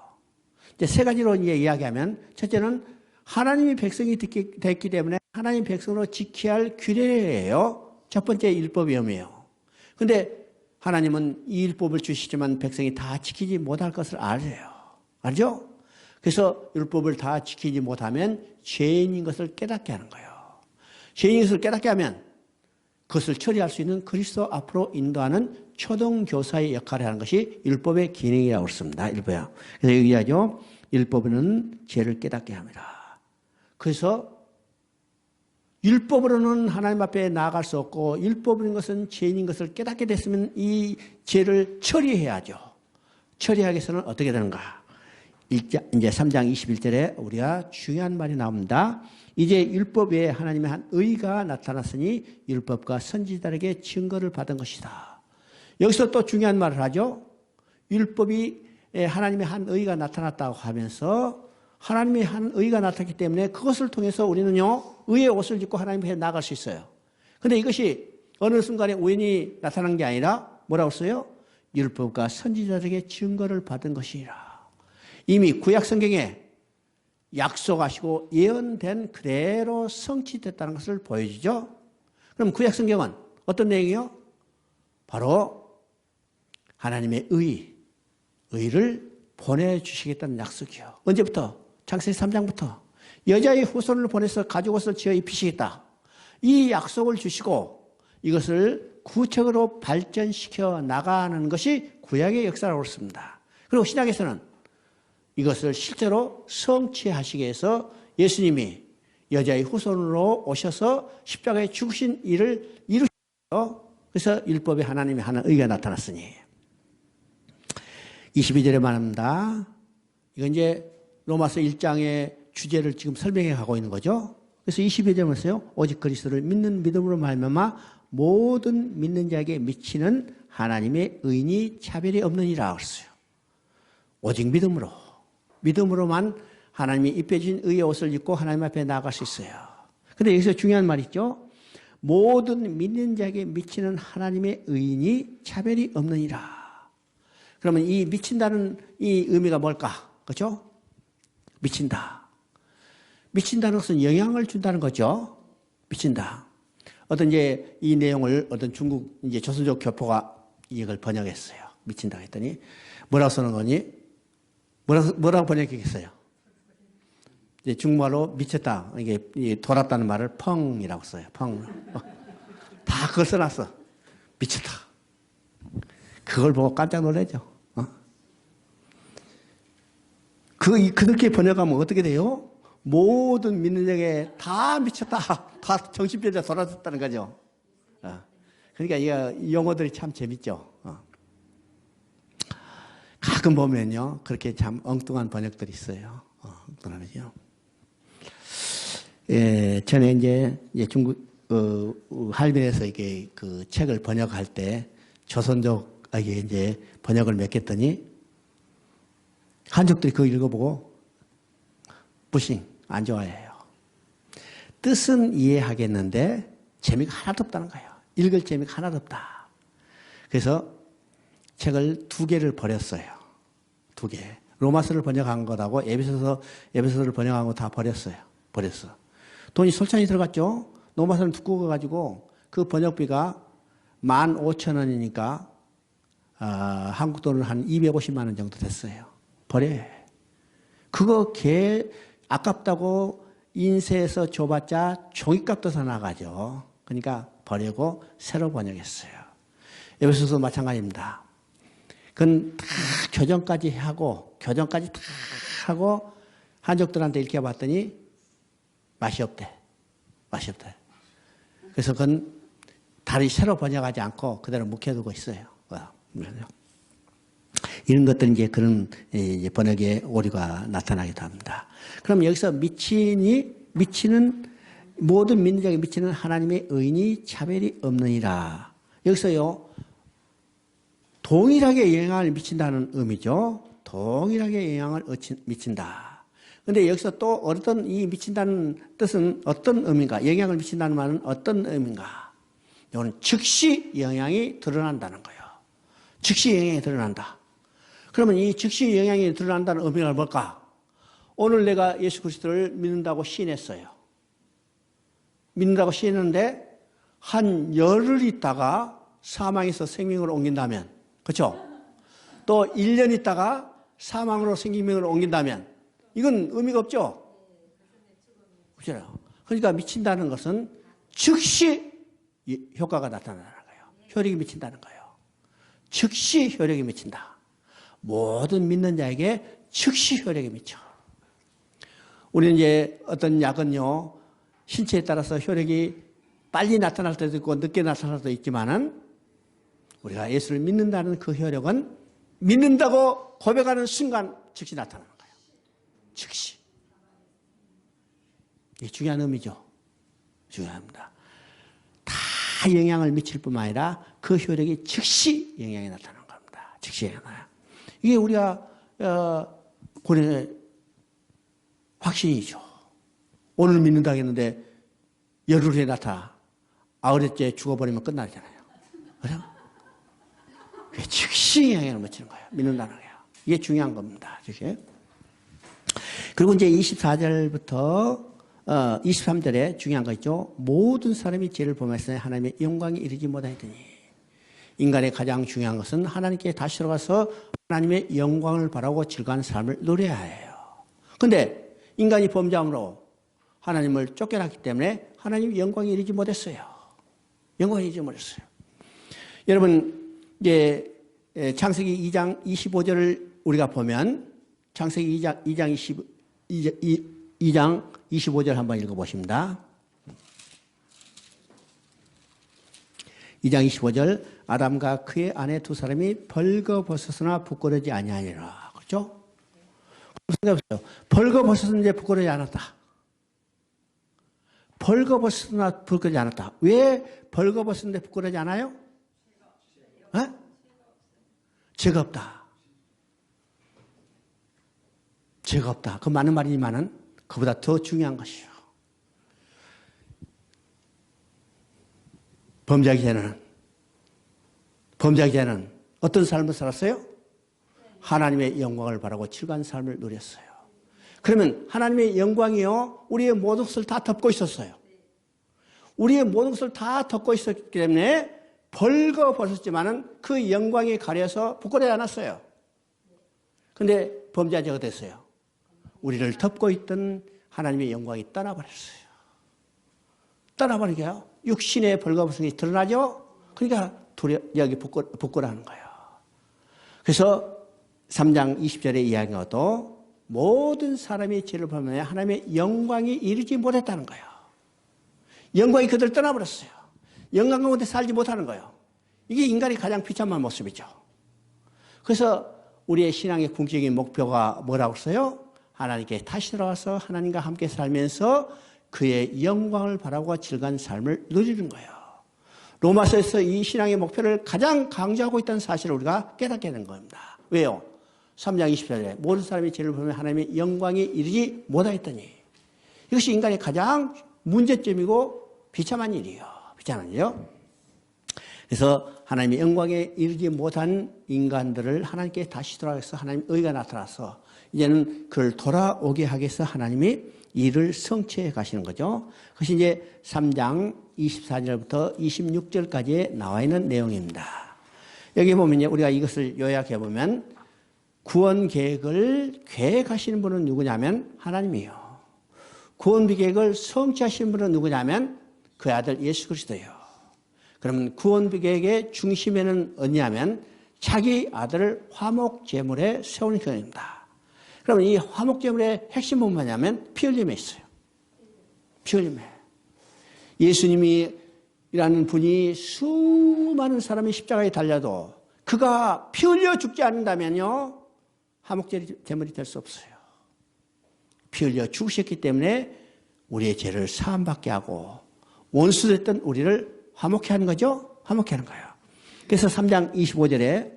이제 세 가지로 이야기하면 첫째는 하나님의 백성이 됐기 때문에 하나님 백성으로 지켜야 할 규례예요. 첫 번째 율법이요. 그런데 하나님은 이 율법을 주시지만 백성이 다 지키지 못할 것을 알아요. 알죠? 그래서 율법을 다 지키지 못하면 죄인인 것을 깨닫게 하는 거예요. 죄인인 것을 깨닫게 하면 그것을 처리할 수 있는 그리스도 앞으로 인도하는 초등교사의 역할을 하는 것이 율법의 기능이라고 그랬습니다. 율법이야. 그래서 얘기하죠. 율법은 죄를 깨닫게 합니다. 그래서 율법으로는 하나님 앞에 나아갈 수 없고 율법인 것은 죄인인 것을 깨닫게 됐으면 이 죄를 처리해야죠. 처리하기 위해서는 어떻게 되는가? 이제 3장 21절에 우리가 중요한 말이 나옵니다. 이제 율법 외에 하나님의 한 의가 나타났으니 율법과 선지자에게 증거를 받은 것이다. 여기서 또 중요한 말을 하죠. 율법이 하나님의 한 의가 나타났다고 하면서 하나님의 한 의가 나타났기 때문에 그것을 통해서 우리는요, 의의 옷을 입고 하나님 앞에 나갈 수 있어요. 그런데 이것이 어느 순간에 우연히 나타난 게 아니라 뭐라고 써요? 율법과 선지자에게 증거를 받은 것이라. 이미 구약 성경에 약속하시고 예언된 그대로 성취됐다는 것을 보여주죠. 그럼 구약 성경은 어떤 내용이요? 바로 하나님의 의를 보내주시겠다는 약속이요. 언제부터? 창세기 3장부터 여자의 후손을 보내서 가죽옷을 지어 입히시겠다. 이 약속을 주시고 이것을 구체적으로 발전시켜 나가는 것이 구약의 역사라고 그렇습니다. 그리고 신약에서는 이것을 실제로 성취하시기 위해서 예수님이 여자의 후손으로 오셔서 십자가에 죽으신 일을 이루셨어요. 그래서 율법에 하나님의 하는 의가 나타났으니 22절에 말합니다. 이건 이제 로마서 1장의 주제를 지금 설명해 가고 있는 거죠. 그래서 22절에 보세요. 오직 그리스도를 믿는 믿음으로 말미암아 모든 믿는 자에게 미치는 하나님의 의인이 차별이 없느니라 그랬어요. 오직 믿음으로만 하나님이 입혀진 의의 옷을 입고 하나님 앞에 나아갈 수 있어요. 그런데 여기서 중요한 말이 있죠. 모든 믿는 자에게 미치는 하나님의 의인이 차별이 없느니라. 그러면 이 미친다는 이 의미가 뭘까? 그렇죠? 미친다는 것은 영향을 준다는 거죠. 미친다. 어떤 이제 이 내용을 어떤 중국 이제 조선족 교포가 이걸 번역했어요. 미친다 했더니 뭐라고 쓰는 거니? 뭐라고 번역했어요? 이제 중국말로 미쳤다. 이게 돌았다는 말을 펑이라고 써요. 펑. 다 그걸 써놨어. 미쳤다. 그걸 보고 깜짝 놀라죠. 그렇게 번역하면 어떻게 돼요? 모든 믿는 자에게 다 미쳤다. 다 정신병자 돌아섰다는 거죠. 그러니까 이 용어들이 참 재밌죠. 가끔 보면요. 그렇게 참 엉뚱한 번역들이 있어요. 엉뚱하죠. 예, 전에 이제 중국, 할빈에서 이게 그 책을 번역할 때 조선족에게 이제 번역을 맡겼더니 한족들이 그거 읽어보고 부싱, 안 좋아해요. 뜻은 이해하겠는데 재미가 하나도 없다는 거예요. 읽을 재미가 하나도 없다. 그래서 책을 2개를 버렸어요. 2개. 로마서를 번역한 것하고 에베소서를 번역한 거 다 버렸어. 돈이 솔찬히 들어갔죠. 로마서는 두꺼워 가지고 그 번역비가 15,000원이니까 한국 돈으로 한 250만 원 정도 됐어요. 버려요. 그거 아깝다고 인쇄해서 줘봤자 종이값도 더 나가죠. 그러니까 버리고 새로 번역했어요. 에베소서도 마찬가지입니다. 그건 다 교정까지 다 하고 한족들한테 읽혀봤더니 맛이 없대. 그래서 그건 다시 새로 번역하지 않고 그대로 묵혀두고 있어요. 이런 것들은 이제 그런 이제 번역의 오류가 나타나기도 합니다. 그럼 여기서 미치는 모든 믿는 자에게 미치는 하나님의 의인이 차별이 없느니라. 여기서요 동일하게 영향을 미친다는 의미죠. 동일하게 영향을 미친다. 그런데 여기서 또 어떤 이 미친다는 뜻은 어떤 의미인가? 영향을 미친다는 말은 어떤 의미인가? 이거는 즉시 영향이 드러난다는 거예요. 즉시 영향이 드러난다. 그러면 이 즉시 영향이 드러난다는 의미가 뭘까? 오늘 내가 예수 그리스도를 믿는다고 시인했어요. 믿는다고 시인했는데 한 열흘 있다가 사망에서 생명으로 옮긴다면, 그렇죠? 또 1년 있다가 사망으로 생명으로 옮긴다면 이건 의미가 없죠? 그렇죠? 그러니까 미친다는 것은 즉시 효과가 나타나는 거예요. 효력이 미친다는 거예요. 즉시 효력이 미친다. 모든 믿는 자에게 즉시 효력이 미쳐. 우리는 이제 어떤 약은요, 신체에 따라서 효력이 빨리 나타날 때도 있고 늦게 나타날 때도 있지만은 우리가 예수를 믿는다는 그 효력은 믿는다고 고백하는 순간 즉시 나타나는 거예요. 즉시. 이게 중요한 의미죠. 중요합니다. 다 영향을 미칠 뿐만 아니라 그 효력이 즉시 영향이 나타나는 겁니다. 즉시 영향이 나요. 이게 우리가 본인의 확신이죠. 오늘 믿는다 했는데 열흘 후에 나타나 아우렛째 죽어버리면 끝나잖아요. 그죠? 그게 즉시 영향을 미치는 거예요. 믿는다는 거예요. 이게 중요한 겁니다. 즉시. 그리고 이제 24절부터 23절에 중요한 거 있죠. 모든 사람이 죄를 범했으니 하나님의 영광이 이르지 못하더니. 인간의 가장 중요한 것은 하나님께 다시 돌아가서 하나님의 영광을 바라고 즐거운 삶을 누려야 해요. 그런데 인간이 범죄함으로 하나님을 쫓겨났기 때문에 하나님의 영광이 이르지 못했어요. 영광이 이르지 못했어요. 여러분, 이제 창세기 2장 25절을 우리가 보면 창세기 2장 25절 한번 읽어보십니다. 2장 25절 아담과 그의 아내 두 사람이 벌거벗었으나 부끄러지 아니하니라. 그렇죠? 생각해보세요. 벌거벗었는데 부끄러지 않았다. 벌거벗었으나 부끄러지 않았다. 왜 벌거벗었는데 부끄러지 않아요? 죄가 없다. 죄가 없다. 그 많은 말이지만은 그보다 더 중요한 것이요. 범죄하기 전에는 어떤 삶을 살았어요? 하나님의 영광을 바라고 즐거운 삶을 누렸어요. 그러면 하나님의 영광이요, 우리의 모든 것을 다 덮고 있었어요. 우리의 모든 것을 다 덮고 있었기 때문에 벌거벗었지만은 그 영광이 가려서 부끄러워하지 않았어요. 그런데 범죄한 죄가 됐어요. 우리를 덮고 있던 하나님의 영광이 떠나버렸어요. 떠나버리게요. 육신의 벌거벗음이 드러나죠. 그러니까 여기 부끄러워하는 거예요. 그래서 3장 20절의 이야기도 모든 사람이 죄를 범하며 하나님의 영광이 이르지 못했다는 거예요. 영광이 그들을 떠나버렸어요. 영광 가운데 살지 못하는 거예요. 이게 인간의 가장 비참한 모습이죠. 그래서 우리의 신앙의 궁극적인 목표가 뭐라고 했어요? 하나님께 다시 돌아와서 하나님과 함께 살면서 그의 영광을 바라고 즐거운 삶을 누리는 거예요. 로마서에서 이 신앙의 목표를 가장 강조하고 있다는 사실을 우리가 깨닫게 된 겁니다. 왜요? 3장 20절에 모든 사람이 죄를 범하며 하나님의 영광이 이르지 못하였더니, 이것이 인간의 가장 문제점이고 비참한 일이에요. 비참한 일이요. 그래서 하나님의 영광에 이르지 못한 인간들을 하나님께 다시 돌아가서 하나님의 의가 나타나서 이제는 그를 돌아오게 하기 위해서 하나님이 일을 성취해 가시는 거죠. 그것이 이제 3장 24절부터 26절까지에 나와 있는 내용입니다. 여기 보면 우리가 이것을 요약해 보면 구원 계획을 계획하시는 분은 누구냐면 하나님이요. 구원 계획을 성취하시는 분은 누구냐면 그의 아들 예수 그리스도예요. 그러면 구원 계획의 중심에는 어디냐면 자기 아들을 화목 제물에 세우는 것입니다. 그러면 이 화목 제물의 핵심은 뭐냐면 피 흘림에 있어요. 피 흘림에. 예수님이라는 분이 수많은 사람이 십자가에 달려도 그가 피 흘려 죽지 않는다면요, 화목 제물이 될 수 없어요. 피 흘려 죽으셨기 때문에 우리의 죄를 사함받게 하고 원수됐던 우리를 화목케 하는 거죠. 화목케 하는 거예요. 그래서 3장 25절에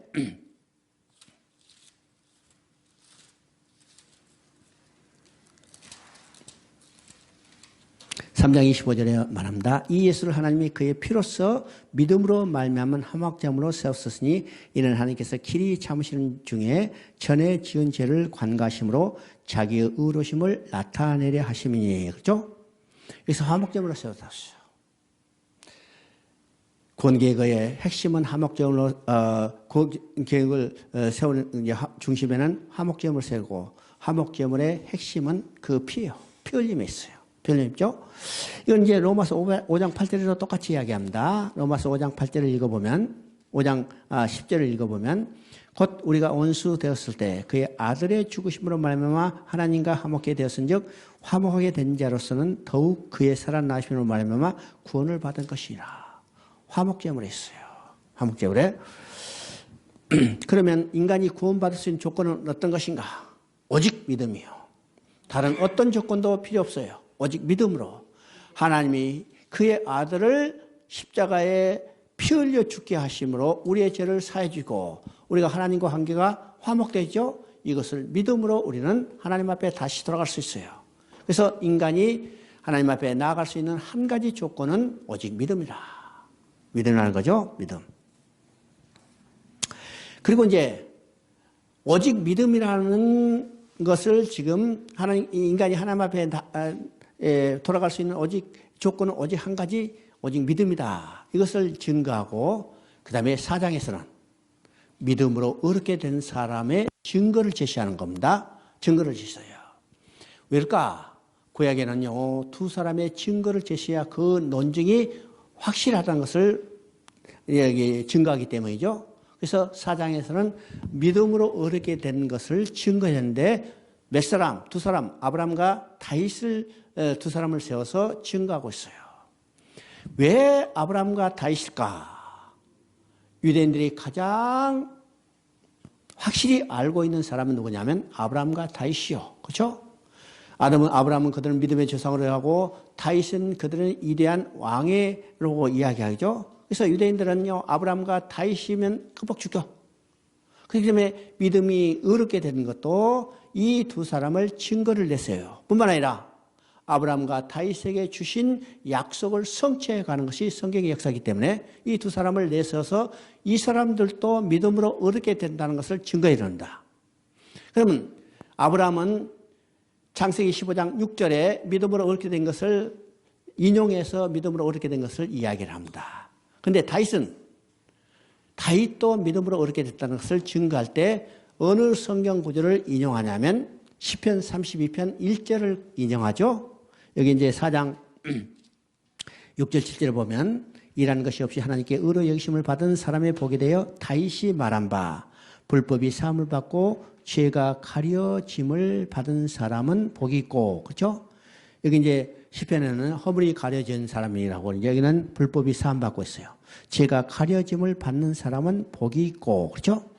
3장 25절에 말합니다. 이 예수를 하나님이 그의 피로써 믿음으로 말미암은 화목제물로 세웠으니 이는 하나님께서 길이 참으시는 중에 전에 지은 죄를 관가하심으로 자기의 의로심을 나타내려 하심이니. 그렇죠? 그래서 화목제물로 세웠어요. 구원계획의 핵심은 화목제물로 구원계획을 세우는 중심에는 화목제물을 세우고 화목제물의 핵심은 그 피예요. 피 흘림에 있어요. 피 흘림 있죠? 이건 이제 로마서 5장 8절에도 똑같이 이야기합니다. 로마서 5장 8절을 읽어보면 5장 10절을 읽어보면 곧 우리가 원수 되었을 때 그의 아들의 죽으심으로 말미암아 하나님과 화목하게 되었은즉 화목하게 된 자로서는 더욱 그의 살아나심으로 말미암아 구원을 받은 것이라. 화목제물에 있어요. 화목제물에. 그러면 인간이 구원받을 수 있는 조건은 어떤 것인가? 오직 믿음이요. 다른 어떤 조건도 필요 없어요. 오직 믿음으로 하나님이 그의 아들을 십자가에 피 흘려 죽게 하심으로 우리의 죄를 사해 주고 우리가 하나님과 관계가 화목되죠. 이것을 믿음으로 우리는 하나님 앞에 다시 돌아갈 수 있어요. 그래서 인간이 하나님 앞에 나아갈 수 있는 한 가지 조건은 오직 믿음이라. 믿음이라는 거죠. 믿음. 그리고 이제 오직 믿음이라는 것을 지금 인간이 하나님 앞에 돌아갈 수 있는 오직 조건은 오직 한 가지, 오직 믿음이다. 이것을 증거하고 그 다음에 4장에서는 믿음으로 의롭게 된 사람의 증거를 제시하는 겁니다. 증거를 제시해요. 왜일까? 구약에는요, 두 사람의 증거를 제시해야 그 논증이 확실하다는 것을 증거하기 때문이죠. 그래서 4장에서는 믿음으로 의롭게 된 것을 증거했는데 몇 사람? 두 사람, 아브라함과 다윗을 두 사람을 세워서 증거하고 있어요. 왜 아브라함과 다윗일까? 유대인들이 가장 확실히 알고 있는 사람은 누구냐면 아브라함과 다윗이요. 그렇죠? 아브라함은 그들은 믿음의 조상으로 하고 다윗은 그들은 위대한 왕으로 이야기하죠. 그래서 유대인들은요, 아브라함과 다윗이면 금방 죽죠. 그렇기 때문에 믿음이 의롭게 되는 것도 이 두 사람을 증거를 냈어요. 뿐만 아니라 아브라함과 다윗에게 주신 약속을 성취해 가는 것이 성경의 역사이기 때문에 이 두 사람을 내세워서 이 사람들도 믿음으로 의롭게 된다는 것을 증거해 줍니다. 그러면 아브라함은 창세기 15장 6절에 믿음으로 의롭게 된 것을 인용해서 믿음으로 의롭게 된 것을 이야기를 합니다. 그런데 다윗도 믿음으로 의롭게 됐다는 것을 증거할 때 어느 성경 구절을 인용하냐면 시편 32편 1절을 인용하죠. 여기 이제 4장 6절 7절을 보면 일하는 것이 없이 하나님께 의로 여기심을 받은 사람의 복이 되어 다윗이 말한 바 불법이 사함을 받고 죄가 가려짐을 받은 사람은 복이 있고, 그렇죠? 여기 이제 시편에는 허물이 가려진 사람이라고, 여기는 불법이 사함 받고 있어요. 죄가 가려짐을 받는 사람은 복이 있고, 그렇죠?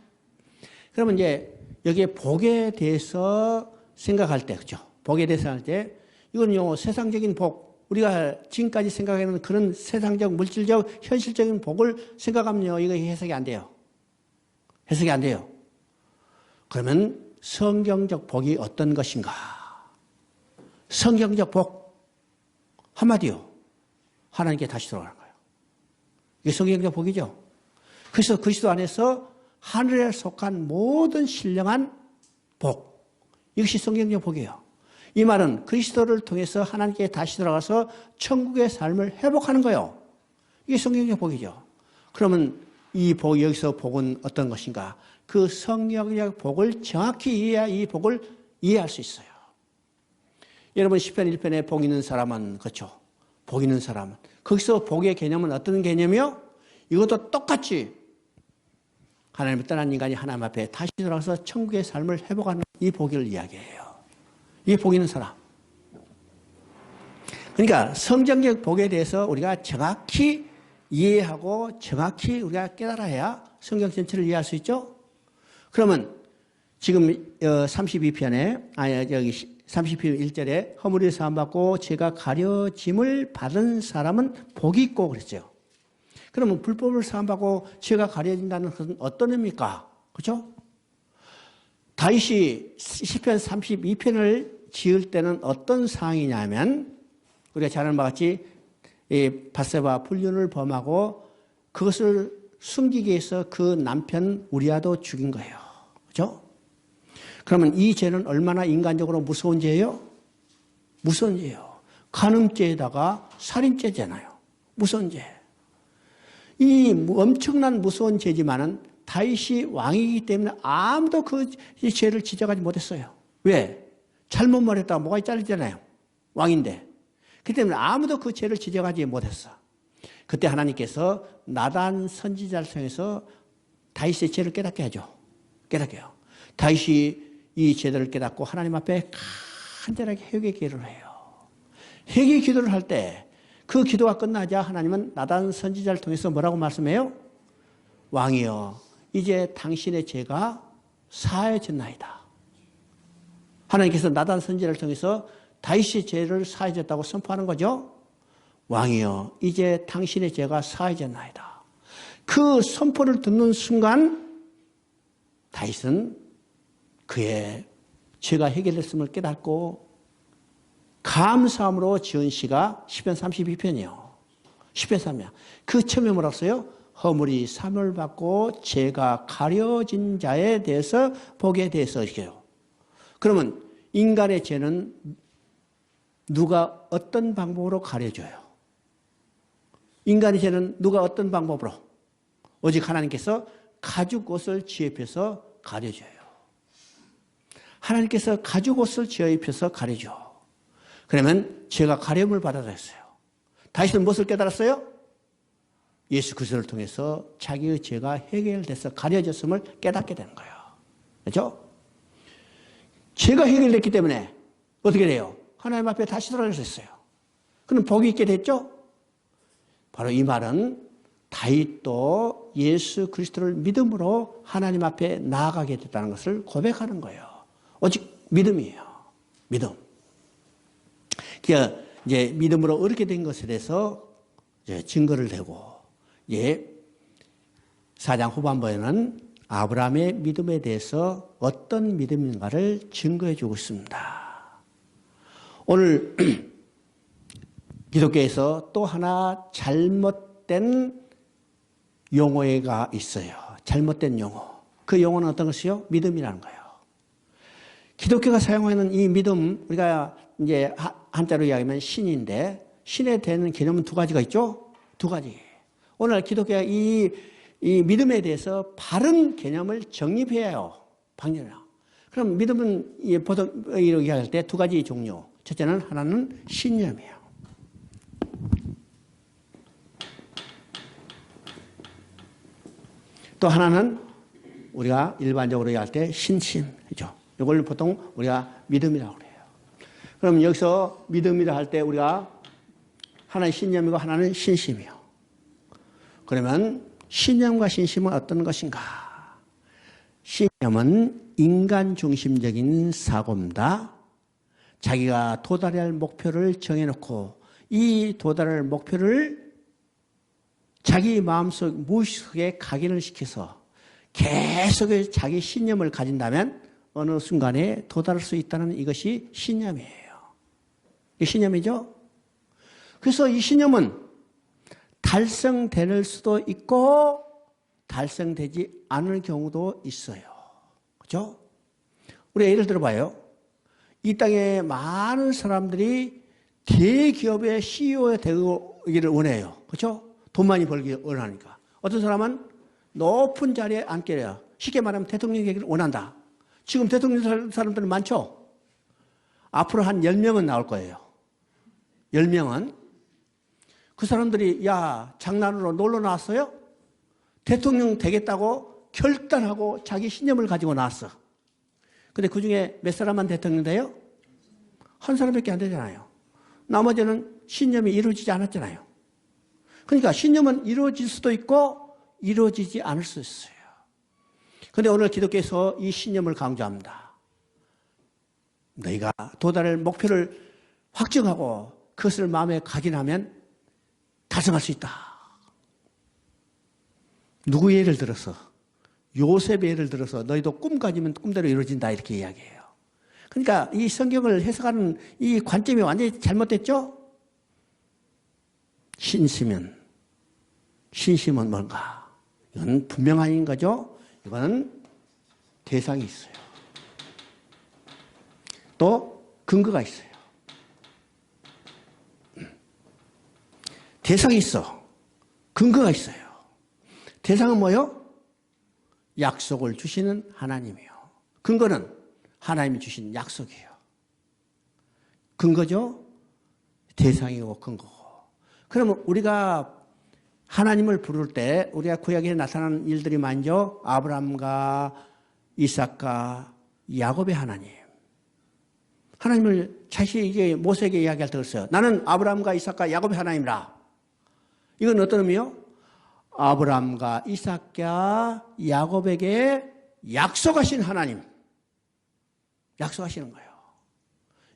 그러면 이제 여기에 복에 대해서 생각할 때, 그렇죠? 복에 대해서 할 때, 이거는요, 세상적인 복, 우리가 지금까지 생각하는 그런 세상적, 물질적, 현실적인 복을 생각하면요, 이거 해석이 안 돼요. 해석이 안 돼요. 그러면 성경적 복이 어떤 것인가? 성경적 복, 한마디요. 하나님께 다시 돌아가는 거예요. 이게 성경적 복이죠. 그래서 그리스도 안에서 하늘에 속한 모든 신령한 복, 이것이 성경적 복이에요. 이 말은 그리스도를 통해서 하나님께 다시 돌아가서 천국의 삶을 회복하는 거예요. 이게 성경적 복이죠. 그러면 이 복, 여기서 복은 어떤 것인가? 그 성경적 복을 정확히 이해해야 이 복을 이해할 수 있어요. 여러분 시편 1편에 복 있는 사람은, 그렇죠? 복 있는 사람은, 거기서 복의 개념은 어떤 개념이요? 이것도 똑같이 하나님을 떠난 인간이 하나님 앞에 다시 돌아가서 천국의 삶을 회복하는 이 복을 이야기해요. 이게 복 있는 사람. 그러니까 성경적 복에 대해서 우리가 정확히 이해하고 정확히 우리가 깨달아야 성경 전체를 이해할 수 있죠. 그러면 지금 32편에 여기 30편 1절에 허물이 사함받고 죄가 가려짐을 받은 사람은 복이 있고 그랬죠. 그러면 불법을 사함받고 죄가 가려진다는 것은 어떤 의미입니까? 그렇죠? 다윗이 시편 32편을 지을 때는 어떤 상황이냐면 우리가 잘 아는 바와 같이 밧세바 불륜을 범하고 그것을 숨기기 위해서 그 남편 우리아도 죽인 거예요. 그렇죠? 그러면 이 죄는 얼마나 인간적으로 무서운 죄예요? 무서운 죄예요. 간음죄에다가 살인죄잖아요. 무서운 죄. 이 엄청난 무서운 죄지만은 다윗이 왕이기 때문에 아무도 그 죄를 지적하지 못했어요. 왜? 잘못 말했다가 목이 잘리잖아요. 왕인데. 그 때문에 아무도 그 죄를 지적하지 못했어. 그때 하나님께서 나단 선지자를 통해서 다윗의 죄를 깨닫게 하죠. 깨닫게 해요. 다윗이 이 죄들을 깨닫고 하나님 앞에 간절하게 회개 기도를 해요. 회개 기도를 할 때 그 기도가 끝나자 하나님은 나단 선지자를 통해서 뭐라고 말씀해요? 왕이여, 이제 당신의 죄가 사해졌나이다. 하나님께서 나단 선지자를 통해서 다윗의 죄를 사해졌다고 선포하는 거죠. 왕이여, 이제 당신의 죄가 사해졌나이다. 그 선포를 듣는 순간 다윗은 그의 죄가 해결됐음을 깨닫고 감사함으로 지은 시가 시편 32편이에요. 시편 3편. 그 처음에 뭐라고 써요? 허물이 사함을 받고 죄가 가려진 자에 대해서 복에 대해서 이렇게요. 그러면 인간의 죄는 누가 어떤 방법으로 가려져요? 인간의 죄는 누가 어떤 방법으로? 오직 하나님께서 가죽 옷을 지어 입혀서 가려져요. 하나님께서 가죽 옷을 지어 입혀서 가려줘. 그러면 죄가 가려움을 받아들였어요. 다윗은 무엇을 깨달았어요? 예수 그리스도를 통해서 자기의 죄가 해결돼서 가려졌음을 깨닫게 되는 거예요. 그렇죠? 죄가 해결됐기 때문에 어떻게 돼요? 하나님 앞에 다시 돌아갈 수 있어요. 그럼 복이 있게 됐죠? 바로 이 말은 다윗도 예수 그리스도를 믿음으로 하나님 앞에 나아가게 됐다는 것을 고백하는 거예요. 오직 믿음이에요. 믿음. 그러니까 이제 믿음으로 얻게 된 것에 대해서 이제 증거를 대고, 예, 4장 후반부에는 아브라함의 믿음에 대해서 어떤 믿음인가를 증거해 주고 있습니다. 오늘 기독교에서 또 하나 잘못된 용어가 있어요. 잘못된 용어. 그 용어는 어떤 것이요? 믿음이라는 거예요. 기독교가 사용하는 이 믿음, 우리가 이제 한자로 이야기하면 신인데, 신에 대한 개념은 두 가지가 있죠? 두 가지. 오늘 기독교가 이 믿음에 대해서 바른 개념을 정립해야 해요. 방전해요. 그럼 믿음은 보통 이렇게 이야기할 때 두 가지 종류. 첫째는 하나는 신념이에요. 또 하나는 우리가 일반적으로 이야기할 때 신심이죠. 이걸 보통 우리가 믿음이라고 그래요. 그럼 여기서 믿음이라 할 때 우리가 하나는 신념이고 하나는 신심이요. 그러면 신념과 신심은 어떤 것인가? 신념은 인간 중심적인 사고입니다. 자기가 도달해야 할 목표를 정해놓고 이 도달할 목표를 자기 마음속 무의식에 각인을 시켜서 계속 자기 신념을 가진다면 어느 순간에 도달할 수 있다는 이것이 신념이에요. 이게 신념이죠? 그래서 이 신념은 달성될 수도 있고 달성되지 않을 경우도 있어요. 그렇죠? 우리가 예를 들어봐요. 이 땅에 많은 사람들이 대기업의 CEO가 되기를 원해요. 그렇죠? 돈 많이 벌기 원하니까. 어떤 사람은 높은 자리에 앉게 해요. 쉽게 말하면 대통령이 되기를 원한다. 지금 대통령 사람들은 많죠? 앞으로 한 10명은 나올 거예요. 10명은. 그 사람들이 야 장난으로 놀러 나왔어요? 대통령 되겠다고 결단하고 자기 신념을 가지고 나왔어. 근데 그중에 몇 사람만 대통령 돼요? 한 사람밖에 안 되잖아요. 나머지는 신념이 이루어지지 않았잖아요. 그러니까 신념은 이루어질 수도 있고 이루어지지 않을 수 있어요. 그런데 오늘 기독교에서 이 신념을 강조합니다. 너희가 도달할 목표를 확정하고 그것을 마음에 각인하면 달성할 수 있다. 누구 예를 들어서? 요셉의 예를 들어서 너희도 꿈 가지면 꿈대로 이루어진다 이렇게 이야기해요. 그러니까 이 성경을 해석하는 이 관점이 완전히 잘못됐죠? 신심은 뭔가? 이건 분명한 거죠? 이거는 대상이 있어요. 또 근거가 있어요. 대상이 있어. 근거가 있어요. 대상은 뭐요? 약속을 주시는 하나님이요. 근거는 하나님이 주신 약속이에요. 근거죠? 대상이고 근거고. 그러면 우리가 하나님을 부를 때 우리가 구약에 나타나는 일들이 많죠. 아브라함과 이삭과 야곱의 하나님. 하나님을 자신이 이제 모세에게 이야기할 때 그랬어요. 나는 아브라함과 이삭과 야곱의 하나님이라. 이건 어떤 의미요? 아브라함과 이삭과 야곱에게 약속하신 하나님. 약속하시는 거예요.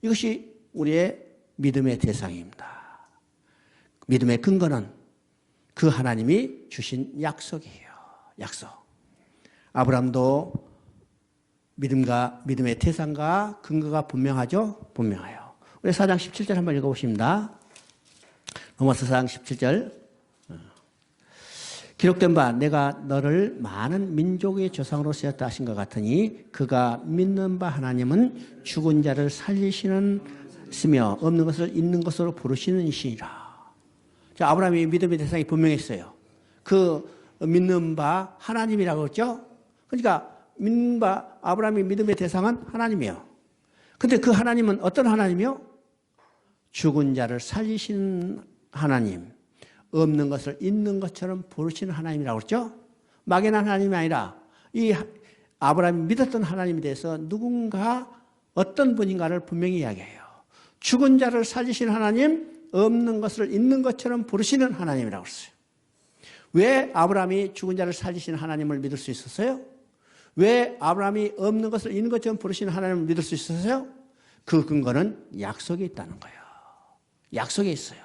이것이 우리의 믿음의 대상입니다. 믿음의 근거는 그 하나님이 주신 약속이에요. 약속. 아브라함도 믿음의 대상과 근거가 분명하죠? 분명해요. 우리 4장 17절 한번 읽어보십니다. 로마서 4장 17절. 기록된 바 내가 너를 많은 민족의 조상으로 세웠다 하신 것 같으니 그가 믿는 바 하나님은 죽은 자를 살리시는 쓰며 없는 것을 있는 것으로 부르시는 이시니라. 자, 아브라함이 믿음의 대상이 분명했어요. 그 믿는 바 하나님이라고 했죠. 그러니까 믿는 바 아브라함이 믿음의 대상은 하나님이에요. 근데 그 하나님은 어떤 하나님이요? 죽은 자를 살리시는 하나님, 없는 것을 있는 것처럼 부르시는 하나님이라고 그랬죠. 막연한 하나님이 아니라 이 아브라함이 믿었던 하나님에 대해서 누군가 어떤 분인가를 분명히 이야기해요. 죽은 자를 살리시는 하나님, 없는 것을 있는 것처럼 부르시는 하나님이라고 했어요. 왜 아브라함이 죽은 자를 살리시는 하나님을 믿을 수 있었어요? 왜 아브라함이 없는 것을 있는 것처럼 부르시는 하나님을 믿을 수 있었어요? 그 근거는 약속에 있다는 거예요. 약속에 있어요.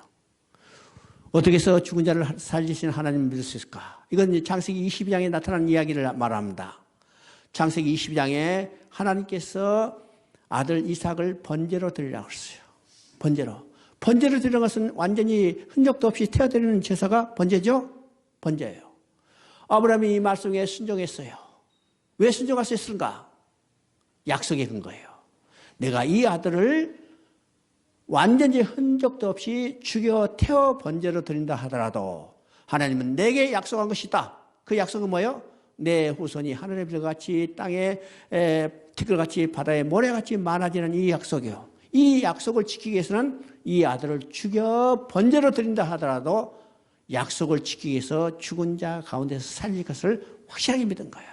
어떻게 해서 죽은 자를 살리시는 하나님을 믿을 수 있을까? 이건 창세기 22장에 나타난 이야기를 말합니다. 창세기 22장에 하나님께서 아들 이삭을 번제로 드리라고 했어요. 번제로 드리는 것은 완전히 흔적도 없이 태워드리는 제사가 번제죠? 번제예요. 아브라함이 이 말씀에 순종했어요. 왜 순종할 수 있을까? 약속의 근거예요. 내가 이 아들을 완전히 흔적도 없이 죽여 태워 번제로 드린다 하더라도 하나님은 내게 약속한 것이 있다. 그 약속은 뭐예요? 내 후손이 하늘의 별같이 땅에 티끌같이 바다의 모래같이 많아지는 이 약속이요. 이 약속을 지키기 위해서는 이 아들을 죽여 번제로 드린다 하더라도 약속을 지키기 위해서 죽은 자 가운데서 살릴 것을 확실하게 믿은 거예요.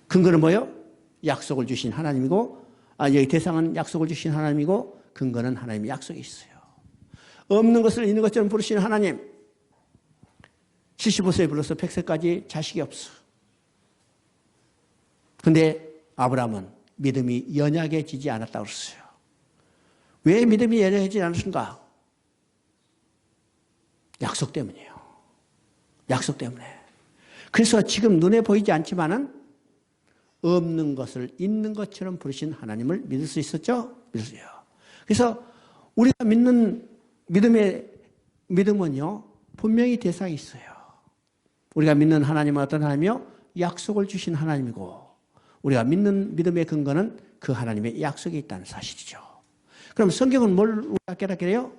근거는 뭐예요? 약속을 주신 하나님이고, 여기 대상은 약속을 주신 하나님이고, 근거는 하나님의 약속이 있어요. 없는 것을 있는 것처럼 부르시는 하나님. 75세에 불러서 100세까지 자식이 없어. 근데 아브라함은 믿음이 연약해지지 않았다고 그랬어요. 왜 믿음이 연약해지지 않았는가? 약속 때문이에요. 약속 때문에. 그래서 지금 눈에 보이지 않지만은 없는 것을 있는 것처럼 부르신 하나님을 믿을 수 있었죠? 믿었어요. 그래서 우리가 믿는 믿음은요, 분명히 대상이 있어요. 우리가 믿는 하나님은 어떤 하나님이요? 약속을 주신 하나님이고, 우리가 믿는 믿음의 근거는 그 하나님의 약속이 있다는 사실이죠. 그럼 성경은 뭘 우리가 깨닫게 돼요?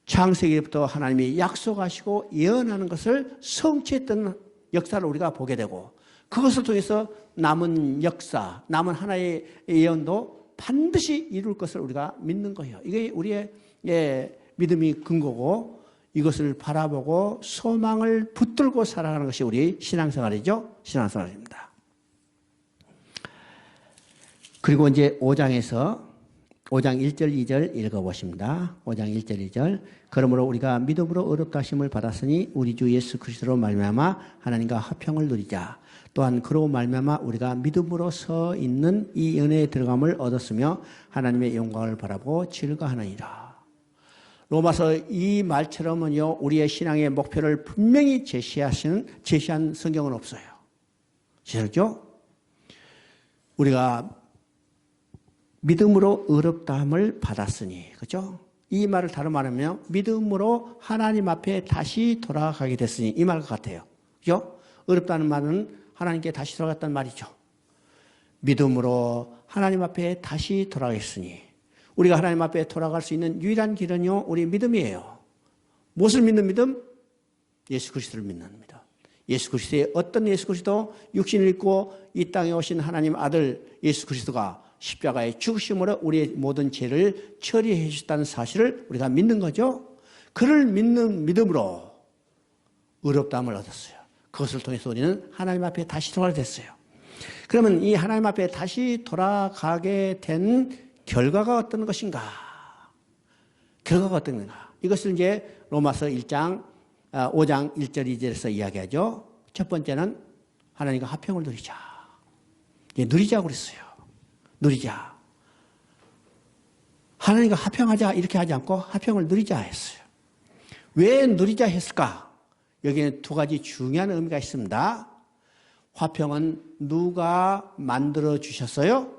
창세기부터 하나님이 약속하시고 예언하는 것을 성취했던 역사를 우리가 보게 되고, 그것을 통해서 남은 역사, 남은 하나의 예언도 반드시 이룰 것을 우리가 믿는 거예요. 이게 우리의 믿음이 근거고, 이것을 바라보고 소망을 붙들고 살아가는 것이 우리 신앙생활이죠. 신앙생활입니다. 그리고 이제 5장 1절 2절 읽어보십니다. 5장 1절 2절. 그러므로 우리가 믿음으로 의롭다 하심을 받았으니 우리 주 예수 그리스도로 말미암아 하나님과 화평을 누리자. 또한 그로 말미암아 우리가 믿음으로 서 있는 이 은혜에 들어감을 얻었으며 하나님의 영광을 바라보고 즐거워하느니라. 로마서 이 말처럼은요, 우리의 신앙의 목표를 분명히 제시한 성경은 없어요. 제시하죠? 우리가 믿음으로 의롭다함을 받았으니, 그죠? 이 말을 다른 말하면 믿음으로 하나님 앞에 다시 돌아가게 됐으니, 이 말 같아요. 그죠? 의롭다는 말은 하나님께 다시 돌아갔다는 말이죠. 믿음으로 하나님 앞에 다시 돌아가겠으니, 우리가 하나님 앞에 돌아갈 수 있는 유일한 길은요, 우리 믿음이에요. 무엇을 믿는 믿음? 예수 그리스도를 믿는 믿음. 예수 그리스도의 어떤 예수 그리스도? 육신을 입고 이 땅에 오신 하나님 아들 예수 그리스도가 십자가의 죽으심으로 우리의 모든 죄를 처리해 주셨다는 사실을 우리가 믿는 거죠. 그를 믿는 믿음으로 의롭다함을 얻었어요. 그것을 통해서 우리는 하나님 앞에 다시 돌아가게 됐어요. 그러면 이 하나님 앞에 다시 돌아가게 된 결과가 어떤 것인가? 결과가 어떤 건가? 이것을 이제 로마서 1장, 5장 1절 2절에서 이야기하죠. 첫 번째는 하나님과 화평을 누리자. 누리자고 그랬어요. 누리자. 하나님과 화평하자 이렇게 하지 않고 화평을 누리자 했어요. 왜 누리자 했을까? 여기에는 두 가지 중요한 의미가 있습니다. 화평은 누가 만들어 주셨어요?